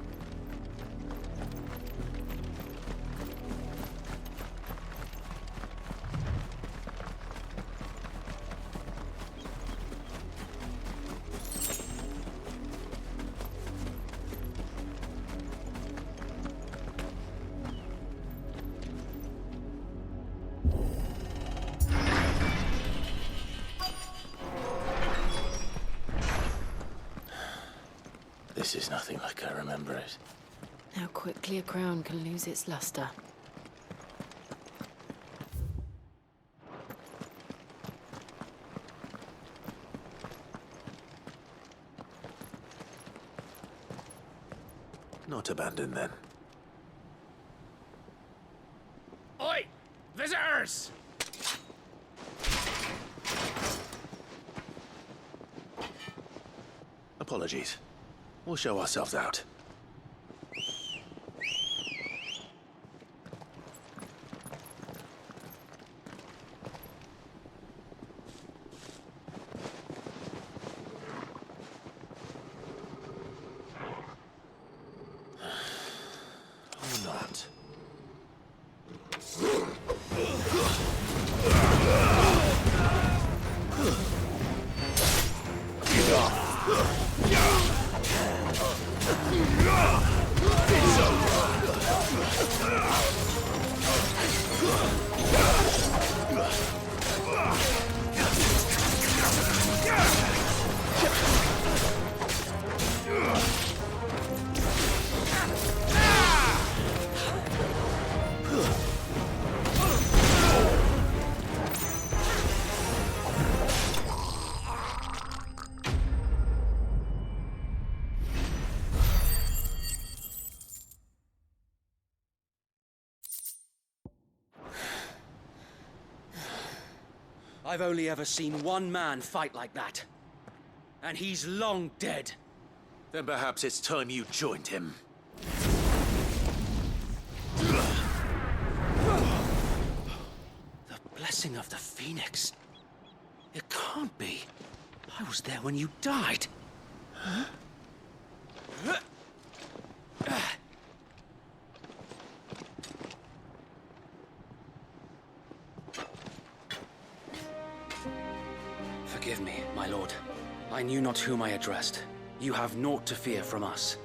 This is nothing like I remember it. How quickly a crown can lose its luster. Not abandoned, then. Oi! Visitors! Apologies. We'll show ourselves out. Or not. I've only ever seen one man fight like that. And he's long dead. Then perhaps it's time you joined him. The blessing of the Phoenix. It can't be. I was there when you died. Huh? Forgive me, my lord. I knew not whom I addressed. You have naught to fear from us.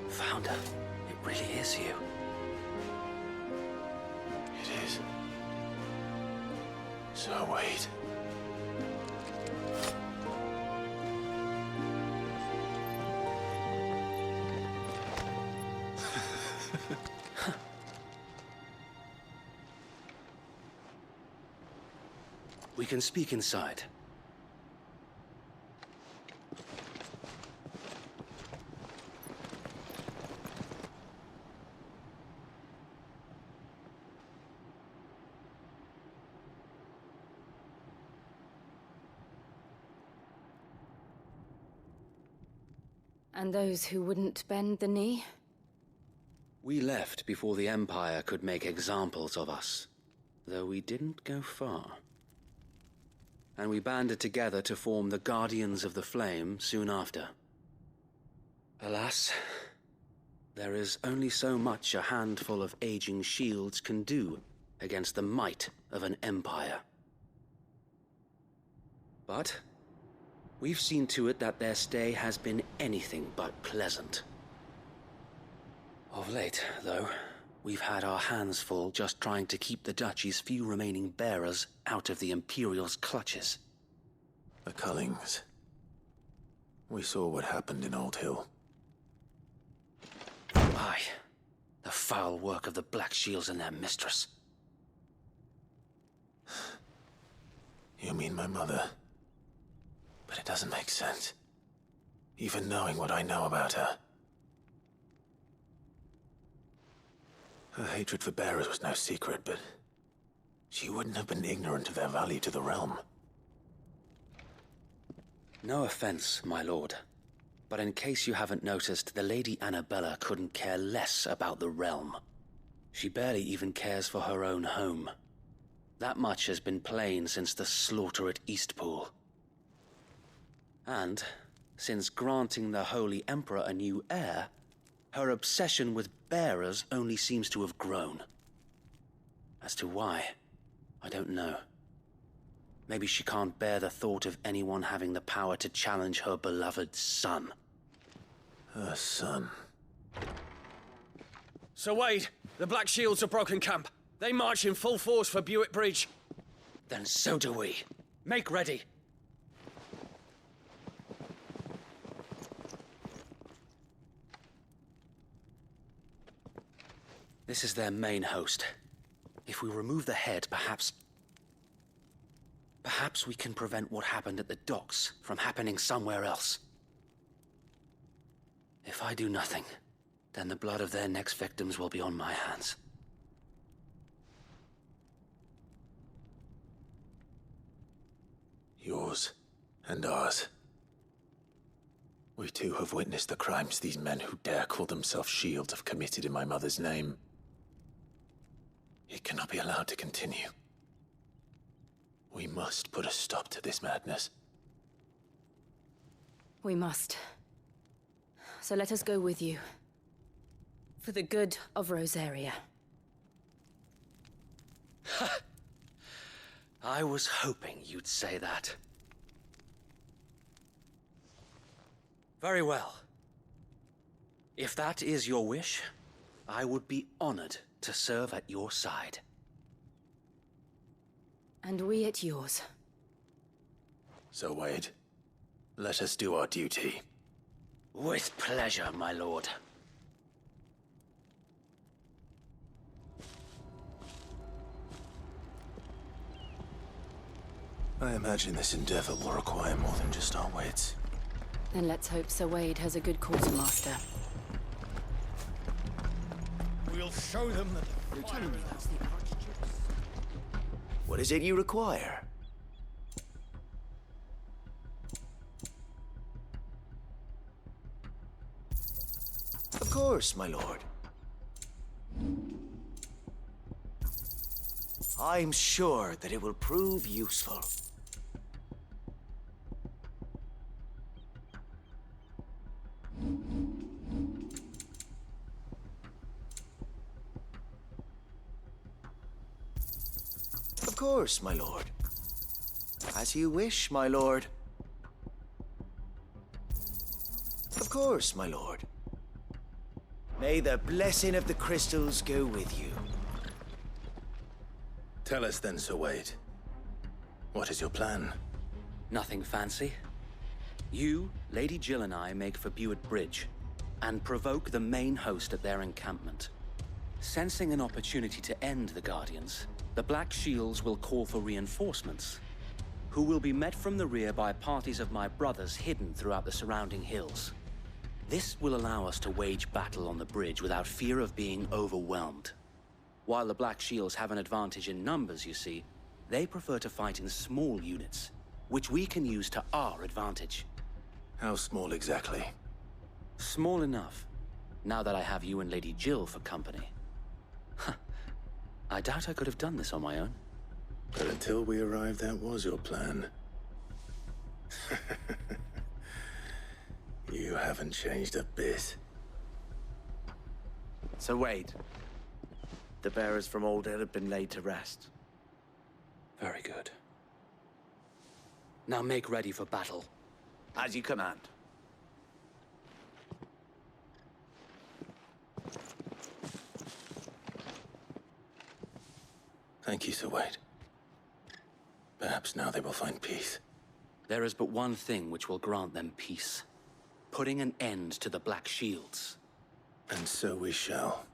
Founder, it really is you. It is. So wait. We can speak inside. And those who wouldn't bend the knee? We left before the Empire could make examples of us, though we didn't go far. And we banded together to form the Guardians of the Flame soon after. Alas, there is only so much a handful of aging shields can do against the might of an empire. But we've seen to it that their stay has been anything but pleasant. Of late, though, we've had our hands full just trying to keep the Duchy's few remaining bearers out of the Imperial's clutches. The Cullings. We saw what happened in Old Hill. Aye. The foul work of the Black Shields and their mistress. You mean my mother? But it doesn't make sense. Even knowing what I know about her. Her hatred for bearers was no secret, but she wouldn't have been ignorant of their value to the realm. No offense, my lord, but in case you haven't noticed, the Lady Annabella couldn't care less about the realm. She barely even cares for her own home. That much has been plain since the slaughter at Eastpool. And, since granting the Holy Emperor a new heir, her obsession with bearers only seems to have grown. As to why, I don't know. Maybe she can't bear the thought of anyone having the power to challenge her beloved son. Her son? Sir Wade, the Black Shields have broken camp. They march in full force for Buick Bridge. Then so do we. Make ready. This is their main host. If we remove the head, perhaps we can prevent what happened at the docks from happening somewhere else. If I do nothing, then the blood of their next victims will be on my hands. Yours and ours. We too have witnessed the crimes these men who dare call themselves shields have committed in my mother's name. It cannot be allowed to continue. We must put a stop to this madness. We must. So let us go with you. For the good of Rosaria. I was hoping you'd say that. Very well. If that is your wish, I would be honored to serve at your side. And we at yours. So, Wade, let us do our duty. With pleasure, my lord. I imagine this endeavor will require more than just our wits. Then let's hope Sir Wade has a good quartermaster. We'll show them that You're telling me that's the Archduke's? What is it you require? Of course, my lord. I'm sure that it will prove useful. Of course, my lord. As you wish, my lord. Of course, my lord. May the blessing of the crystals go with you. Tell us then, Sir Wade. What is your plan? Nothing fancy. You, Lady Jill and I make for Buett Bridge and provoke the main host at their encampment. Sensing an opportunity to end the Guardians, the Black Shields will call for reinforcements, who will be met from the rear by parties of my brothers hidden throughout the surrounding hills. This will allow us to wage battle on the bridge without fear of being overwhelmed. While the Black Shields have an advantage in numbers, you see, they prefer to fight in small units, which we can use to our advantage. How small exactly? Small enough, now that I have you and Lady Jill for company. I doubt I could have done this on my own. But until we arrived, that was your plan. You haven't changed a bit. So Wade, the bearers from Oldale have been laid to rest. Very good. Now make ready for battle. As you command. Thank you, Sir Wade. Perhaps now they will find peace. There is but one thing which will grant them peace. Putting an end to the Black Shields. And so we shall.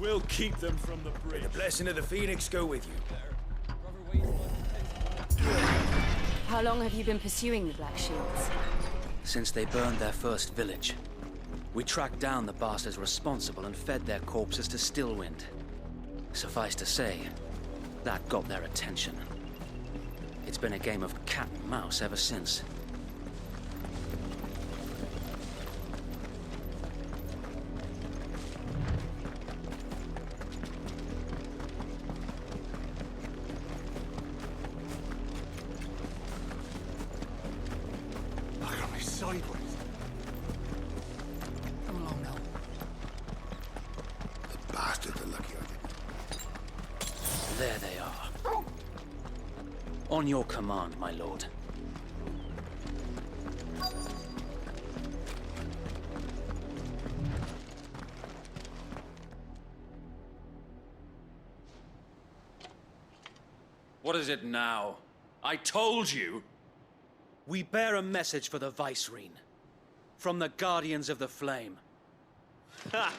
We'll keep them from the bridge. May the blessing of the Phoenix go with you. How long have you been pursuing the Black Shields? Since they burned their first village. We tracked down the bastards responsible and fed their corpses to Stillwind. Suffice to say, that got their attention. It's been a game of cat and mouse ever since. Sideways. Come along now. The bastards are lucky There they are. On your command, my lord. What is it now? I told you! We bear a message for the Vicereine. From the Guardians of the Flame. Ha!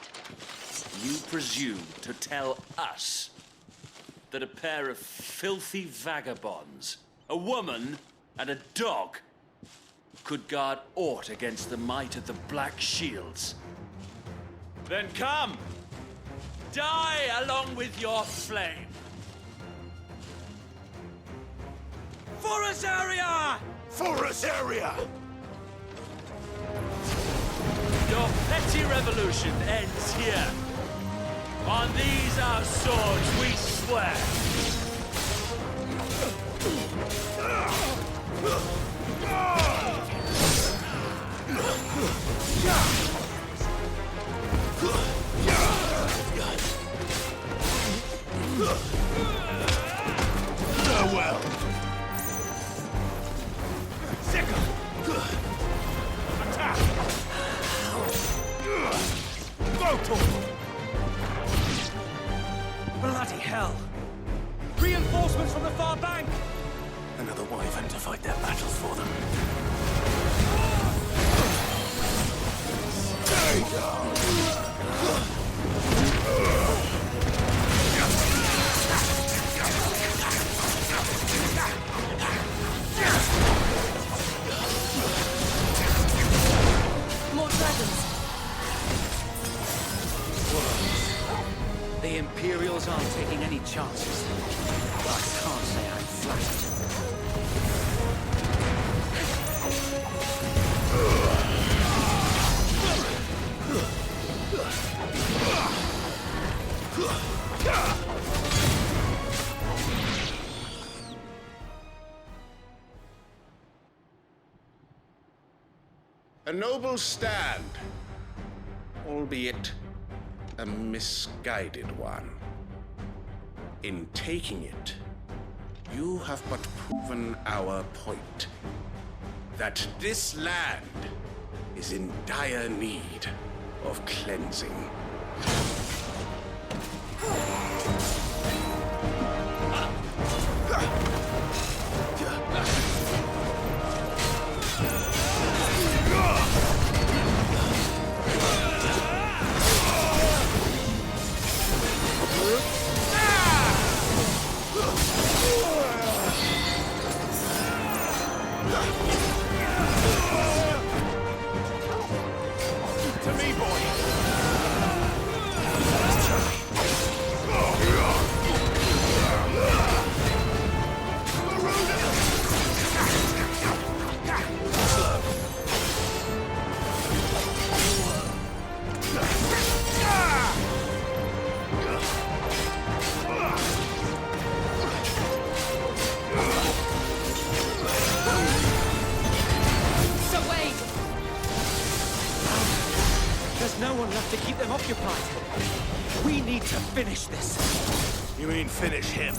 You presume to tell us that a pair of filthy vagabonds, a woman and a dog, could guard aught against the might of the Black Shields? Then come! Die along with your flame! For us area! For us area! Your petty revolution ends here. On these our swords we swear. Farewell. Attack! Bloody hell! Reinforcements from the far bank! Another wyvern to fight their battle for them. Stay down! More dragons. The Imperials aren't taking any chances. But I can't say I'm flattered. A noble stand, albeit a misguided one. In taking it, you have but proven our point, that this land is in dire need of cleansing. To me, boy! So wait! There's no one left to keep them occupied. We need to finish this. You mean finish him?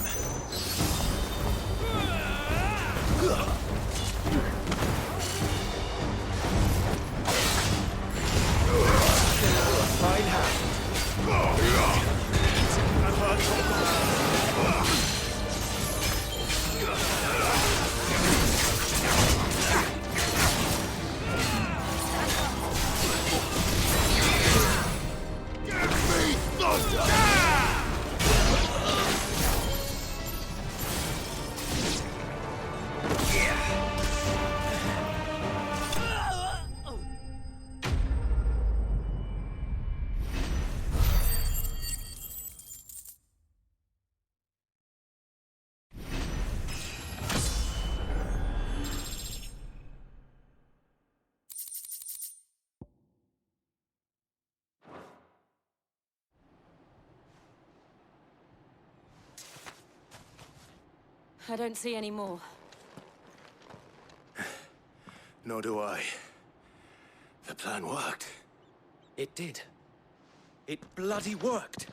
Fine hand. I don't see any more. Nor do I. The plan worked. It did. It bloody worked.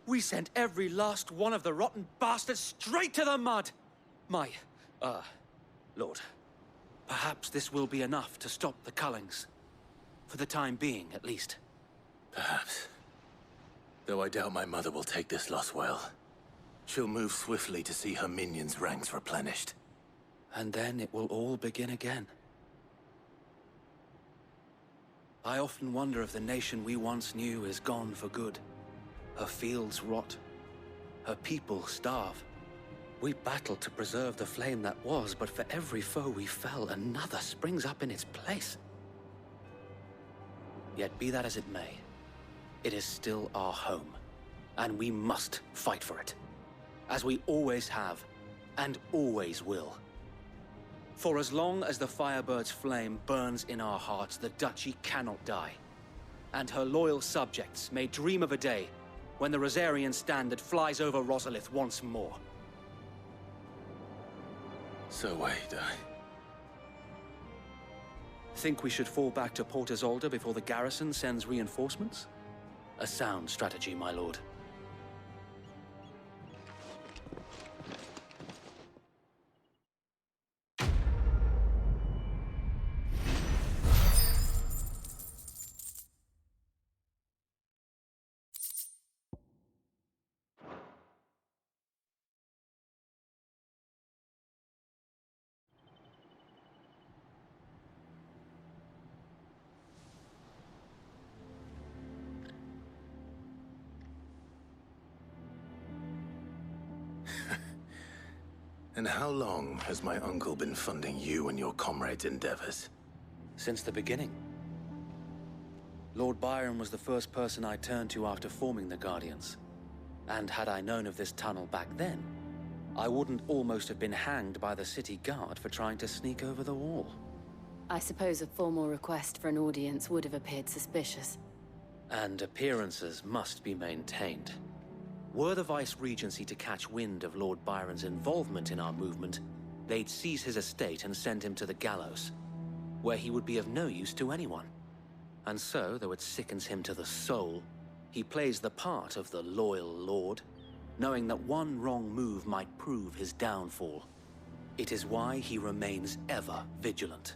We sent every last one of the rotten bastards straight to the mud! Lord, perhaps this will be enough to stop the Cullings. For the time being, at least. Perhaps. Though I doubt my mother will take this loss well. She'll move swiftly to see her minions' ranks replenished. And then it will all begin again. I often wonder if the nation we once knew is gone for good. Her fields rot. Her people starve. We battled to preserve the flame that was, but for every foe we fell, another springs up in its place. Yet be that as it may, it is still our home, and we must fight for it, as we always have, and always will. For as long as the Firebird's flame burns in our hearts, the Duchy cannot die, and her loyal subjects may dream of a day when the Rosarian standard flies over Rosalith once more. So wait, Think we should fall back to Port Isolde before the garrison sends reinforcements? A sound strategy, my lord. And how long has my uncle been funding you and your comrades' endeavors? Since the beginning. Lord Byron was the first person I turned to after forming the Guardians. And had I known of this tunnel back then, I wouldn't almost have been hanged by the city guard for trying to sneak over the wall. I suppose a formal request for an audience would have appeared suspicious. And appearances must be maintained. Were the Vice-Regency to catch wind of Lord Byron's involvement in our movement, they'd seize his estate and send him to the gallows, where he would be of no use to anyone. And so, though it sickens him to the soul, he plays the part of the loyal lord, knowing that one wrong move might prove his downfall. It is why he remains ever vigilant.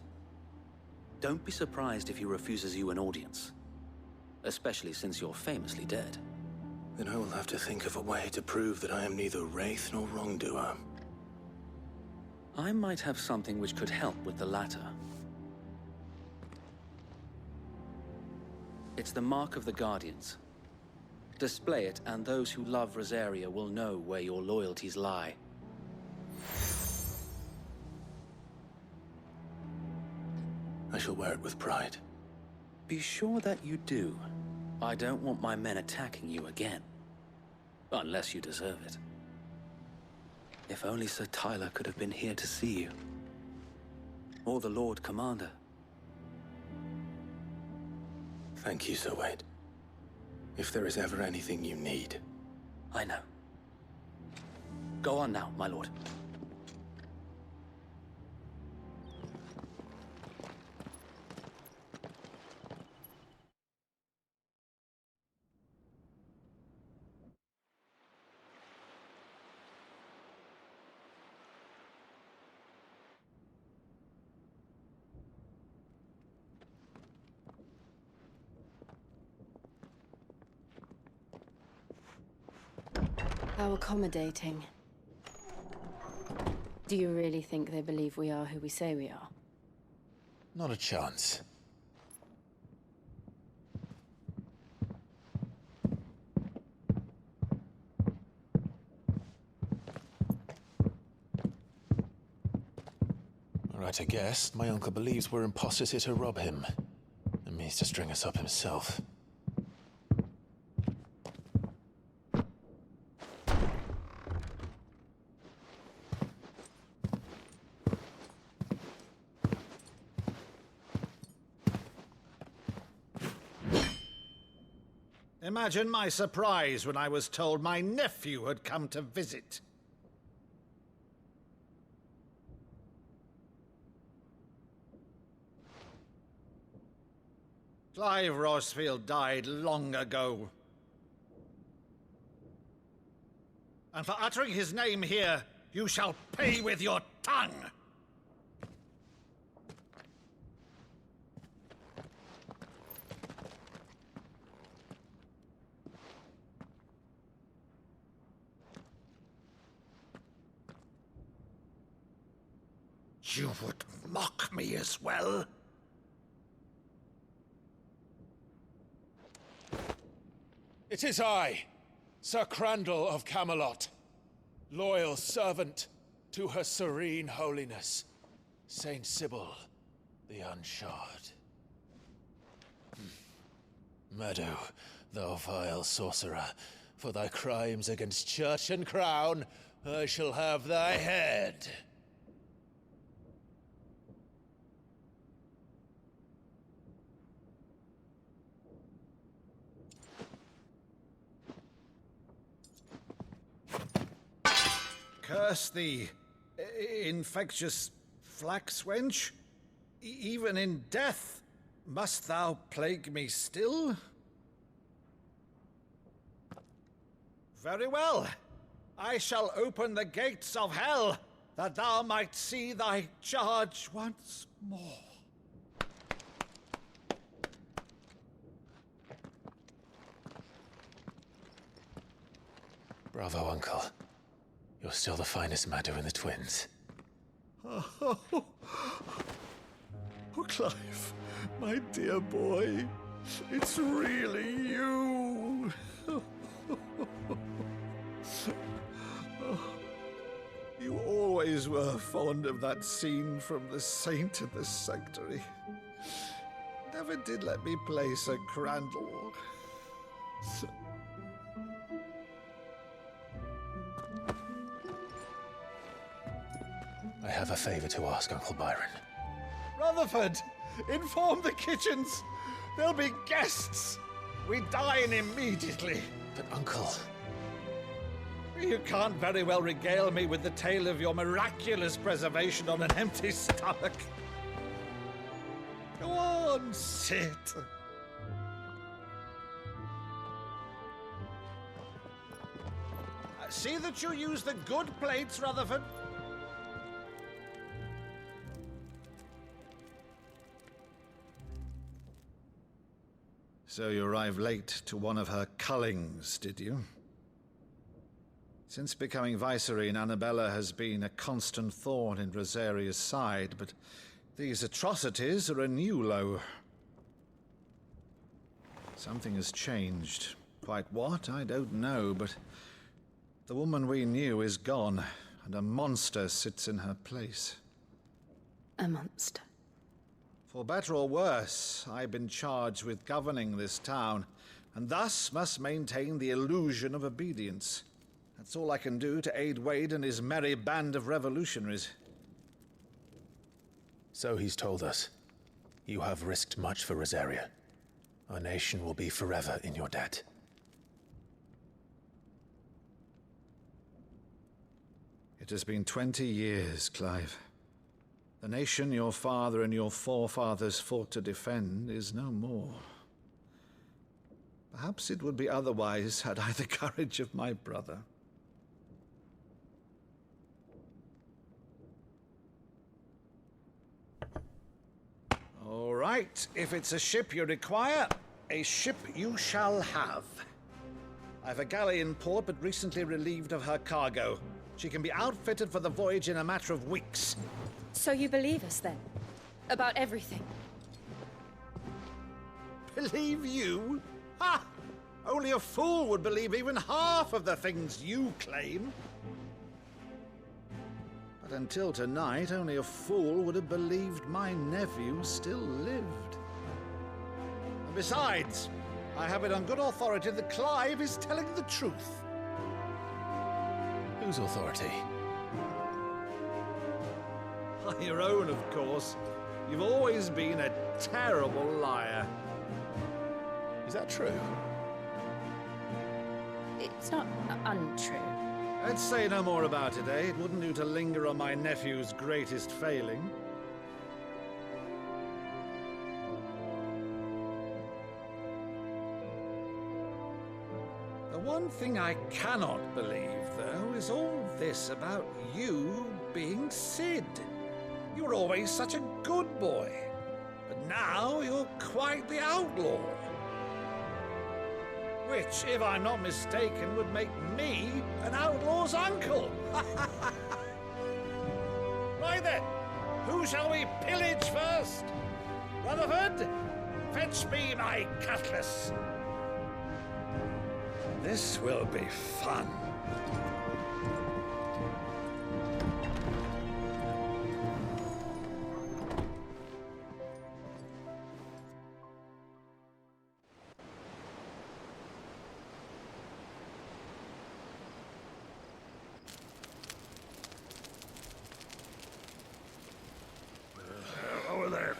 Don't be surprised if he refuses you an audience, especially since you're famously dead. Then I will have to think of a way to prove that I am neither wraith nor wrongdoer. I might have something which could help with the latter. It's the mark of the Guardians. Display it, and those who love Rosaria will know where your loyalties lie. I shall wear it with pride. Be sure that you do. I don't want my men attacking you again. Unless you deserve it. If only Sir Tyler could have been here to see you. Or the Lord Commander. Thank you, Sir Wade. If there is ever anything you need. I know. Go on now, my lord. How accommodating. Do you really think they believe we are who we say we are? Not a chance. Right, I guess. My uncle believes we're imposters here to rob him. And means to string us up himself. Imagine my surprise when I was told my nephew had come to visit. Clive Rosfield died long ago. And for uttering his name here, you shall pay with your tongue! You would mock me as well? It is I, Sir Crandall of Camelot, loyal servant to her serene holiness, Saint Sybil the Unshod. Meadow, thou vile sorcerer, for thy crimes against church and crown, I shall have thy head. Curse thee, infectious flax wench. Even in death, must thou plague me still? Very well. I shall open the gates of hell, that thou might see thy charge once more. Bravo, Uncle. You're still the finest Meadow in the twins. Oh, Clive, my dear boy, it's really you. You always were fond of that scene from The Saint in the Sanctuary. Never did let me play Sir Crandall. I have a favor to ask, Uncle Byron. Rutherford, inform the kitchens. There'll be guests. We dine immediately. But, Uncle... You can't very well regale me with the tale of your miraculous preservation on an empty stomach. Go on, sit. See that you use the good plates, Rutherford. So you arrived late to one of her cullings, did you? Since becoming Vicereine, Annabella has been a constant thorn in Rosaria's side, but these atrocities are a new low. Something has changed. Quite what, I don't know, but the woman we knew is gone, and a monster sits in her place. A monster? For better or worse, I've been charged with governing this town, and thus must maintain the illusion of obedience. That's all I can do to aid Wade and his merry band of revolutionaries. So he's told us. You have risked much for Rosaria. Our nation will be forever in your debt. It has been 20 years, Clive. The nation your father and your forefathers fought to defend is no more. Perhaps it would be otherwise had I the courage of my brother. All right, if it's a ship you require, a ship you shall have. I've a galley in port, but recently relieved of her cargo. She can be outfitted for the voyage in a matter of weeks. So you believe us, then? About everything? Believe you? Ha! Only a fool would believe even half of the things you claim. But until tonight, only a fool would have believed my nephew still lived. And besides, I have it on good authority that Clive is telling the truth. Whose authority? Your own, of course. You've always been a terrible liar. Is that true? It's not untrue. Let's say no more about it, eh? It wouldn't do to linger on my nephew's greatest failing. The one thing I cannot believe, though, is all this about you being Sid. You were always such a good boy, but now you're quite the outlaw. Which, if I'm not mistaken, would make me an outlaw's uncle. Right then, who shall we pillage first? Rutherford, fetch me my cutlass. This will be fun. Over there.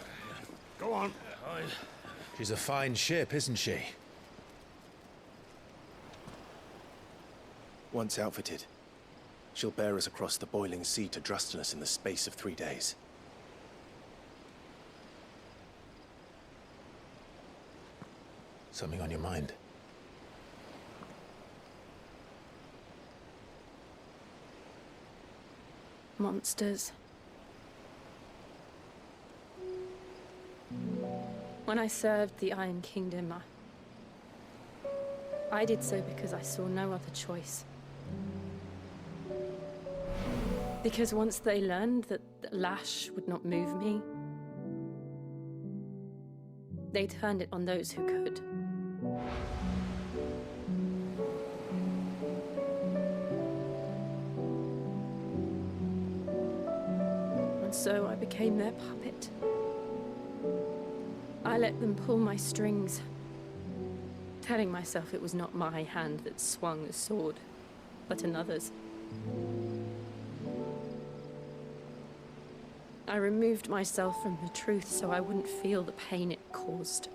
Go on. She's a fine ship, isn't she? Once outfitted, she'll bear us across the boiling sea to Drustinus in the space of 3 days. Something on your mind? Monsters. When I served the Iron Kingdom, I did so because I saw no other choice. Because once they learned that the lash would not move me, they turned it on those who could. And so I became their puppet. I let them pull my strings, telling myself it was not my hand that swung the sword, but another's. I removed myself from the truth so I wouldn't feel the pain it caused.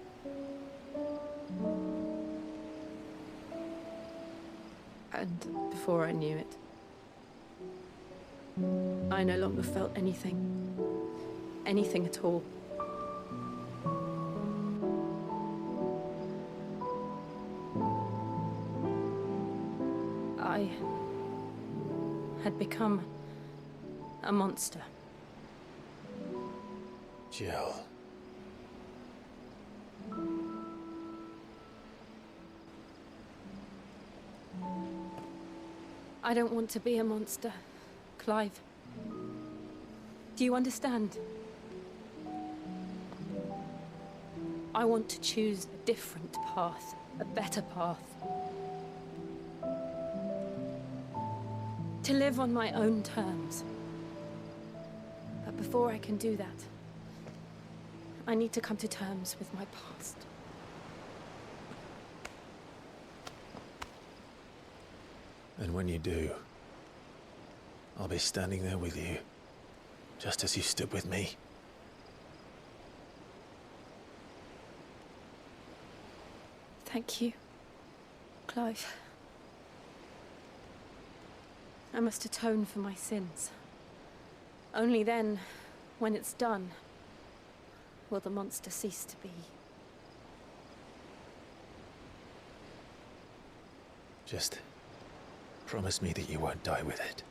And before I knew it, I no longer felt anything. Anything at all. I had become a monster. Jill. I don't want to be a monster, Clive. Do you understand? I want to choose a different path, a better path. To live on my own terms. But before I can do that, I need to come to terms with my past. And when you do, I'll be standing there with you, just as you stood with me. Thank you, Clive. I must atone for my sins. Only then, when it's done, will the monster cease to be. Just promise me that you won't die with it.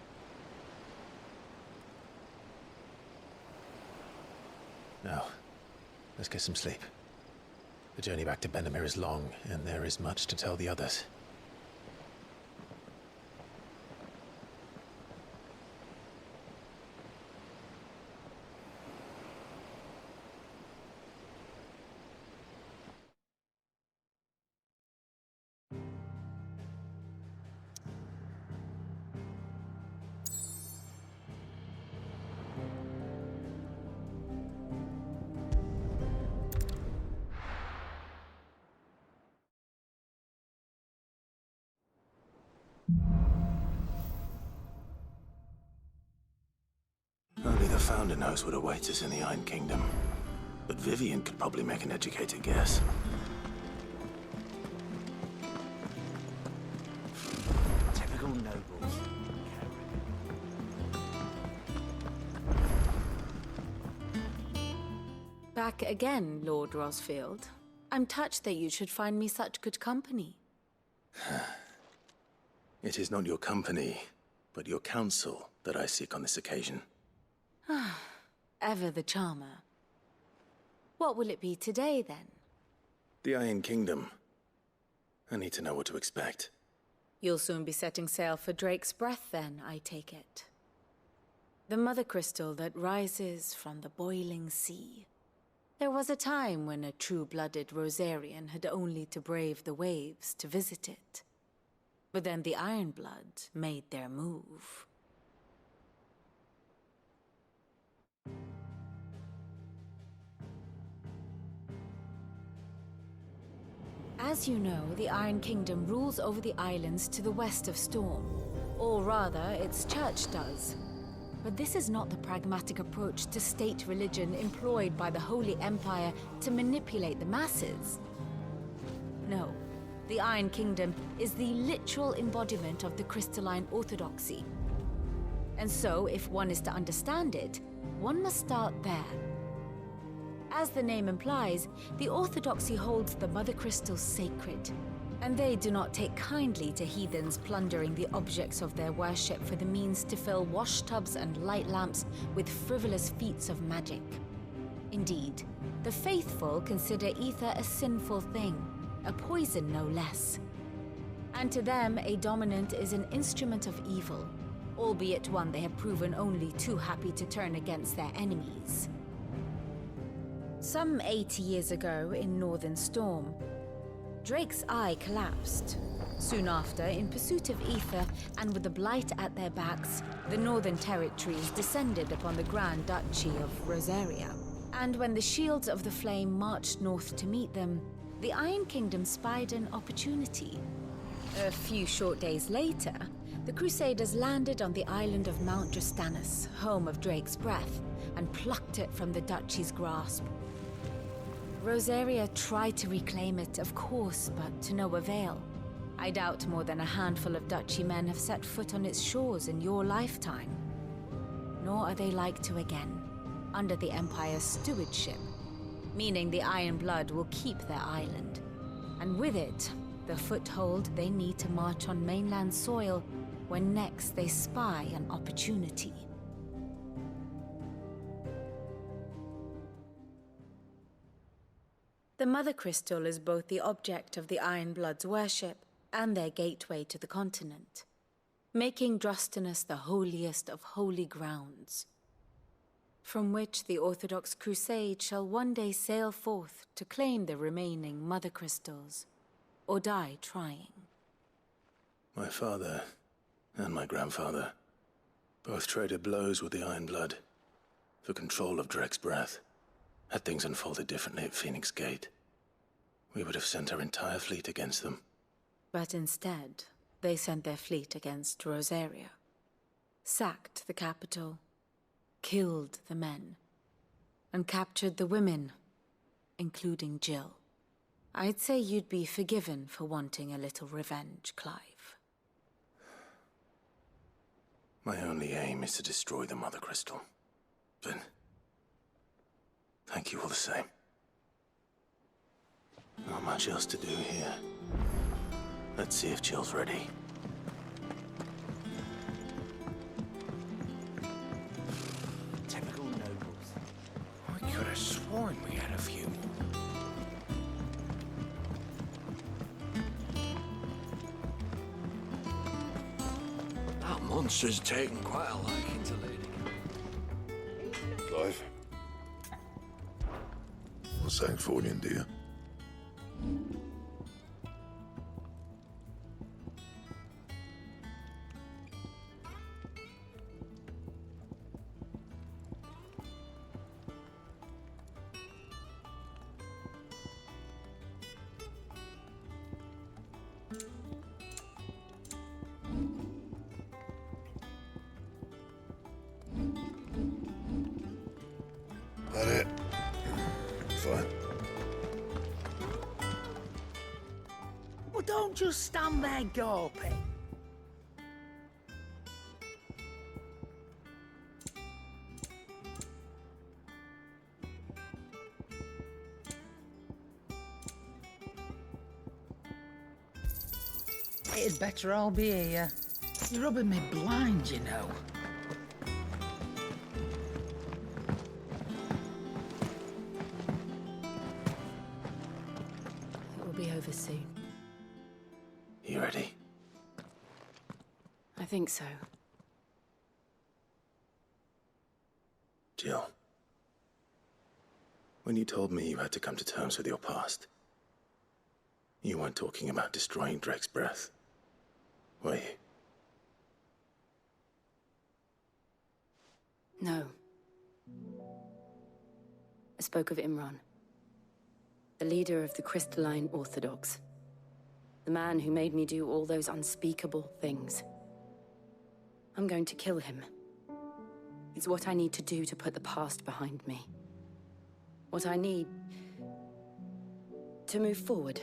Now, let's get some sleep. The journey back to Benamir is long, and there is much to tell the others. Only the Founder knows what awaits us in the Iron Kingdom. But Vivian could probably make an educated guess. Typical nobles. Back again, Lord Rosfield. I'm touched that you should find me such good company. It is not your company, but your counsel that I seek on this occasion. Ever the charmer. What will it be today, then? The Iron Kingdom. I need to know what to expect. You'll soon be setting sail for Drake's Breath, then, I take it. The mother crystal that rises from the boiling sea. There was a time when a true-blooded Rosarian had only to brave the waves to visit it. But then the Ironblood made their move. As you know, the Iron Kingdom rules over the islands to the west of Storm. Or rather, its church does. But this is not the pragmatic approach to state religion employed by the Holy Empire to manipulate the masses. No, the Iron Kingdom is the literal embodiment of the crystalline orthodoxy. And so, if one is to understand it, one must start there. As the name implies, the orthodoxy holds the Mother Crystals sacred, and they do not take kindly to heathens plundering the objects of their worship for the means to fill washtubs and light lamps with frivolous feats of magic. Indeed, the faithful consider ether a sinful thing, a poison no less. And to them, a dominant is an instrument of evil, albeit one they have proven only too happy to turn against their enemies. Some 80 years ago in Northern Storm, Drake's eye collapsed. Soon after, in pursuit of ether and with the Blight at their backs, the Northern Territories descended upon the Grand Duchy of Rosaria. And when the Shields of the Flame marched north to meet them, the Iron Kingdom spied an opportunity. A few short days later, the Crusaders landed on the island of Mount Drastanus, home of Drake's Breath, and plucked it from the Duchy's grasp. Rosaria tried to reclaim it, of course, but to no avail. I doubt more than a handful of Duchy men have set foot on its shores in your lifetime. Nor are they like to again, under the Empire's stewardship, meaning the Iron Blood will keep their island. And with it, the foothold they need to march on mainland soil when next they spy an opportunity. The Mother Crystal is both the object of the Iron Blood's worship and their gateway to the continent, making Drastanus the holiest of holy grounds, from which the Orthodox Crusade shall one day sail forth to claim the remaining Mother Crystals, or die trying. My father and my grandfather both traded blows with the Iron Blood for control of Drake's Breath. Had things unfolded differently at Phoenix Gate, we would have sent our entire fleet against them. But instead, they sent their fleet against Rosaria, sacked the capital, killed the men, and captured the women, including Jill. I'd say you'd be forgiven for wanting a little revenge, Clive. My only aim is to destroy the Mother Crystal. But thank you all the same. Not much else to do here. Let's see if Jill's ready. Typical nobles. I could have sworn we had a few more. That monster's taken quite a liking to Lady. Clive? What's that for you, dear? That it? Fine. Well, don't just stand there gawping. It'd better all be here. You're rubbing me blind, you know. It will be over soon. You ready? I think so. Jill. When you told me you had to come to terms with your past, you weren't talking about destroying Drake's breath, were you? No. I spoke of Imran, the leader of the Crystalline Orthodox. The man who made me do all those unspeakable things. I'm going to kill him. It's what I need to do to put the past behind me. What I need to move forward.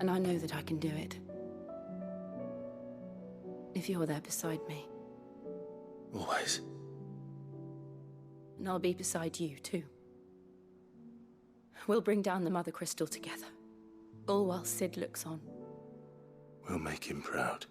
And I know that I can do it. If you're there beside me. Always. And I'll be beside you, too. We'll bring down the Mother Crystal together. All while Sid looks on. We'll make him proud.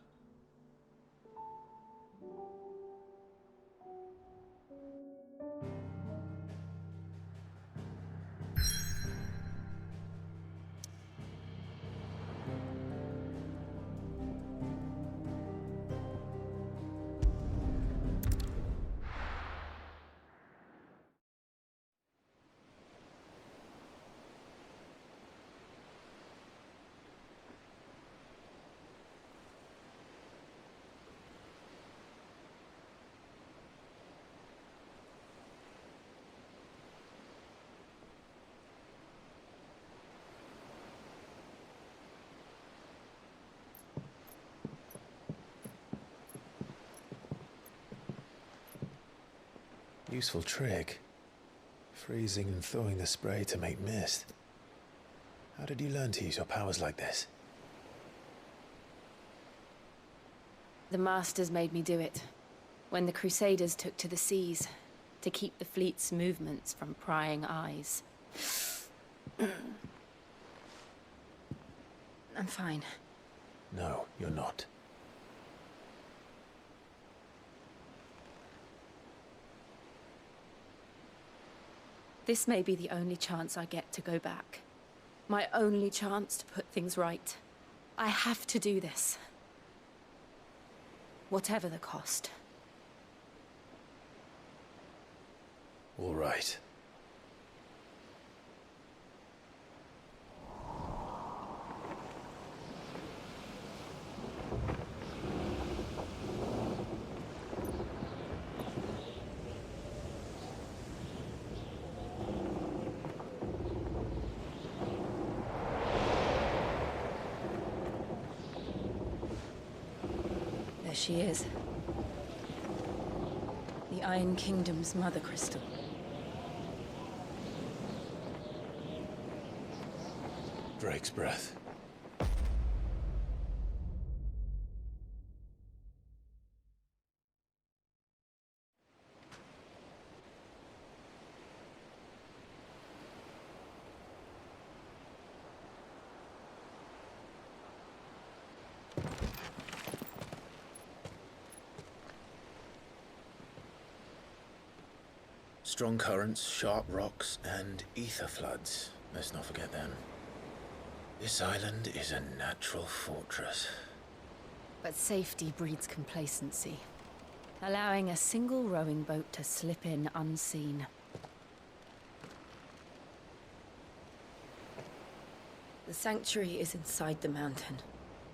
Useful trick. Freezing and thawing the spray to make mist. How did you learn to use your powers like this? The Masters made me do it. When the Crusaders took to the seas, to keep the fleet's movements from prying eyes. I'm fine. No, you're not. This may be the only chance I get to go back. My only chance to put things right. I have to do this. Whatever the cost. All right. There she is. The Iron Kingdom's Mother Crystal. Drake's breath. Strong currents, sharp rocks, and ether floods. Let's not forget them. This island is a natural fortress. But safety breeds complacency, allowing a single rowing boat to slip in unseen. The sanctuary is inside the mountain.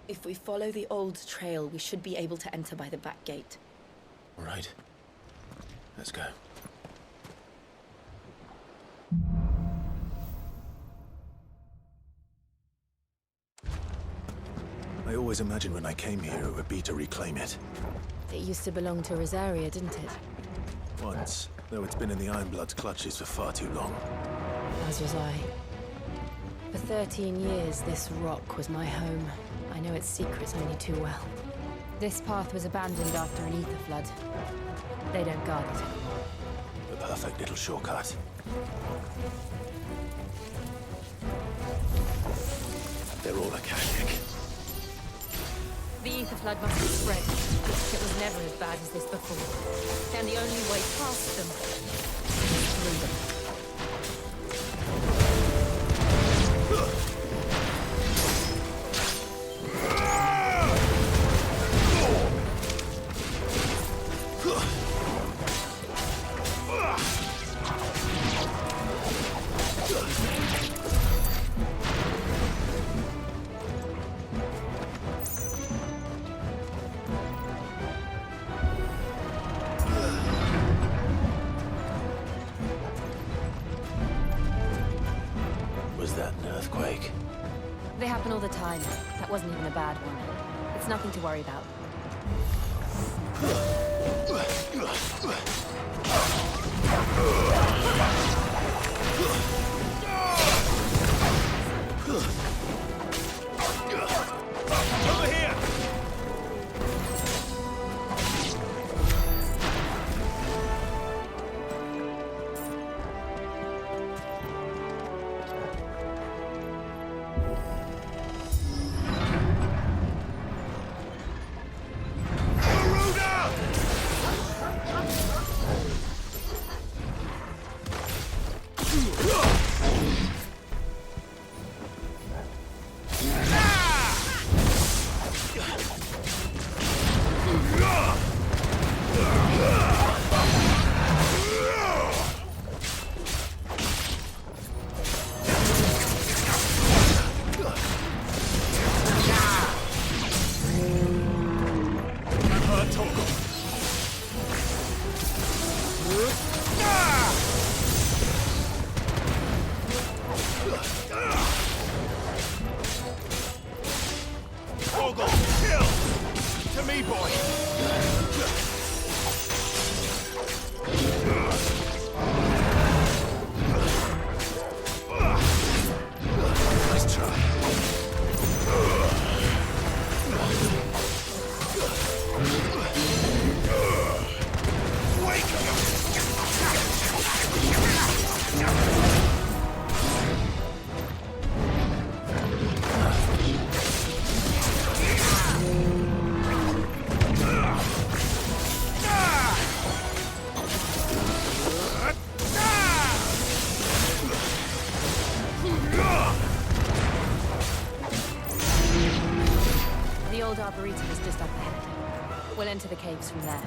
If we follow the old trail, we should be able to enter by the back gate. All right. Let's go. I always imagined when I came here it would be to reclaim it. It used to belong to Rosaria, didn't it? Once, though it's been in the Ironblood's clutches for far too long. As was I. For 13 years, this rock was my home. I know its secrets only too well. This path was abandoned after an ether flood. They don't guard it anymore. The perfect little shortcut. all a Catholic. The ether flood must have spread. It was never as bad as this before. And the only way past them is through them. Was that an earthquake? They happen all the time. That wasn't even a bad one. It's nothing to worry about. Over here! The old Arboretum is just up ahead. We'll enter the caves from there.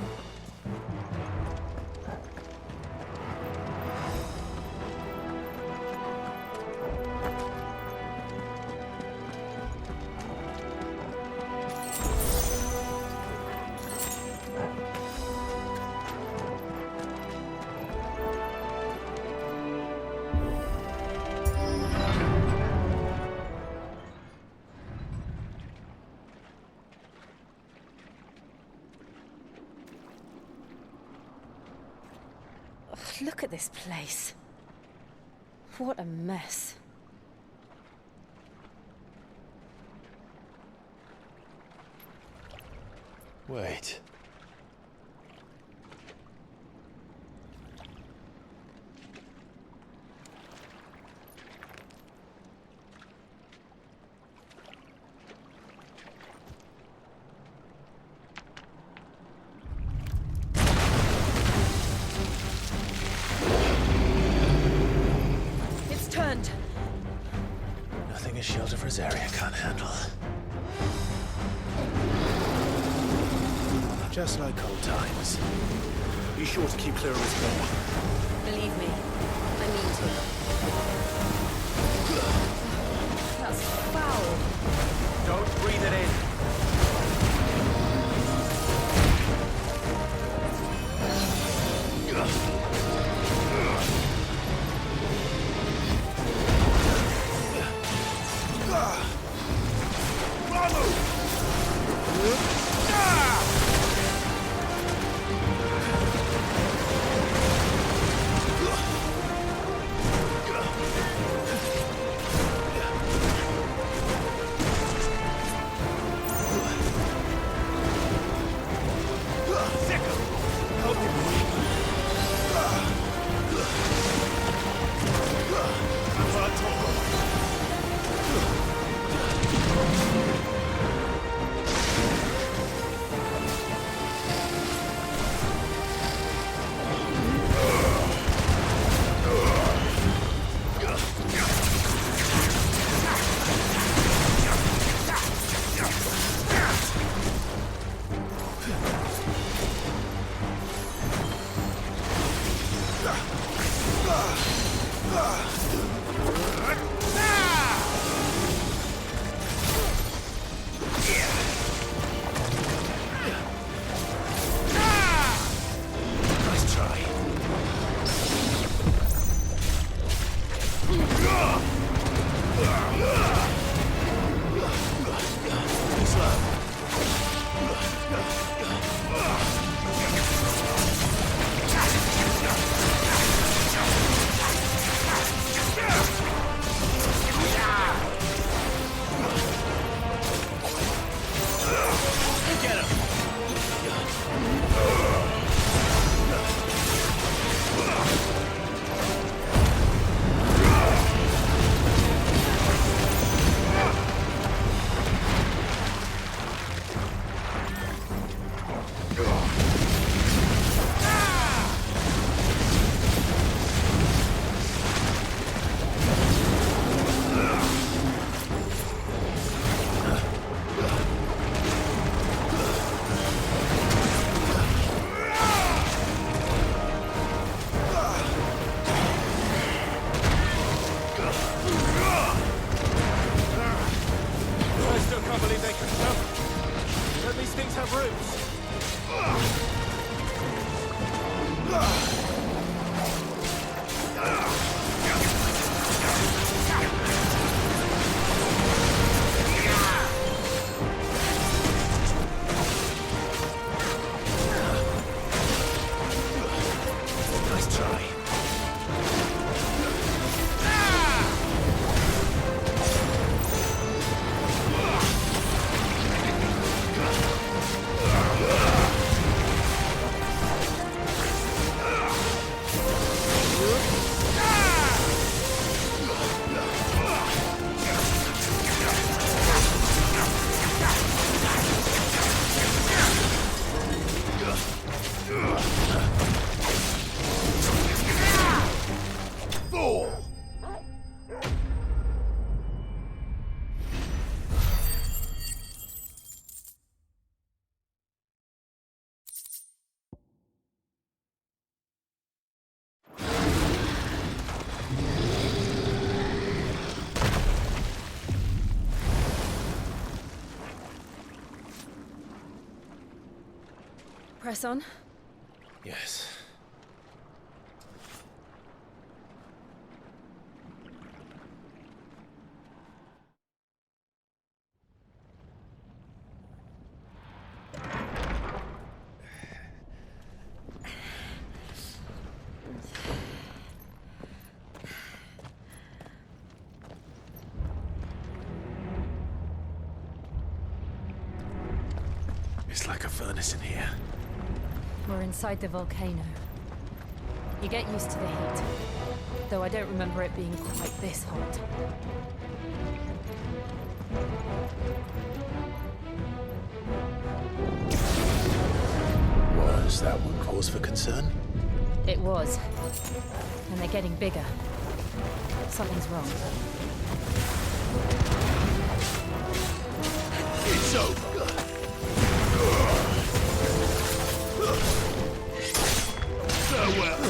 Look at this place. What a mess. Wait. Turned. Nothing a shelter for Zarya can't handle. Just like old times. Be sure to keep clear of his ball. Believe me, I mean to. That's foul. Don't breathe it in. Nice try. Fool! Press on. Yes. It's like a furnace in here. We're inside the volcano. You get used to the heat, though I don't remember it being quite this hot. Was that one cause for concern? It was. And they're getting bigger. Something's wrong. It's over. Farewell.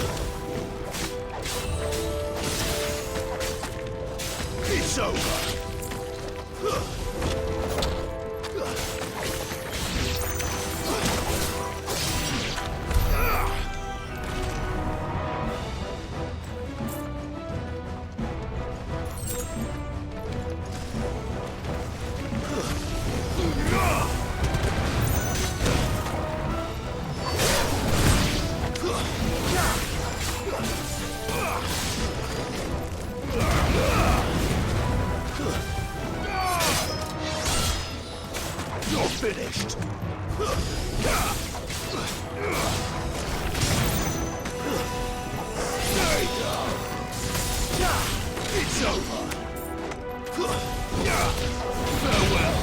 It's over. You're finished. Stay down. It's over. Farewell.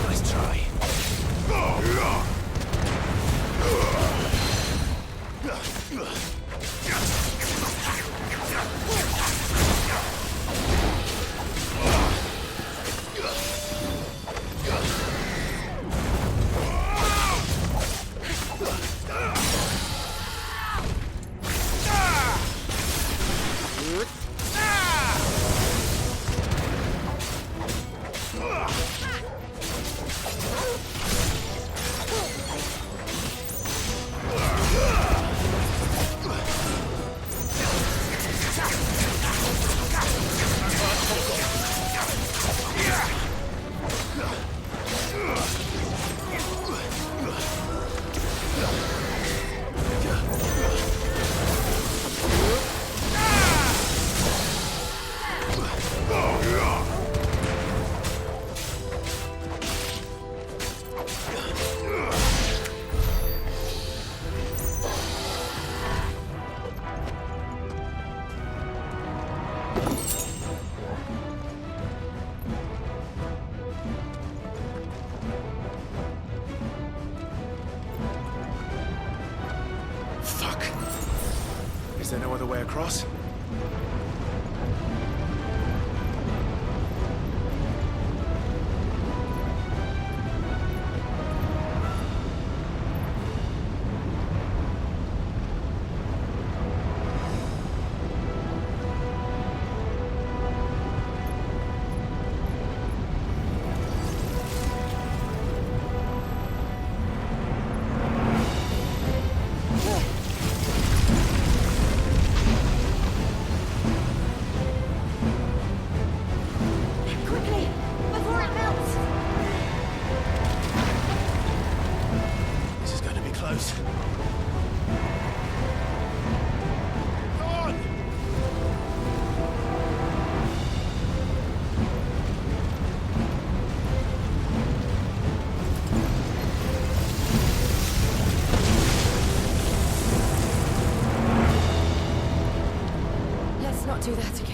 Nice try. Fuck. Is there no other way across? close. Go on! Let's not do that again.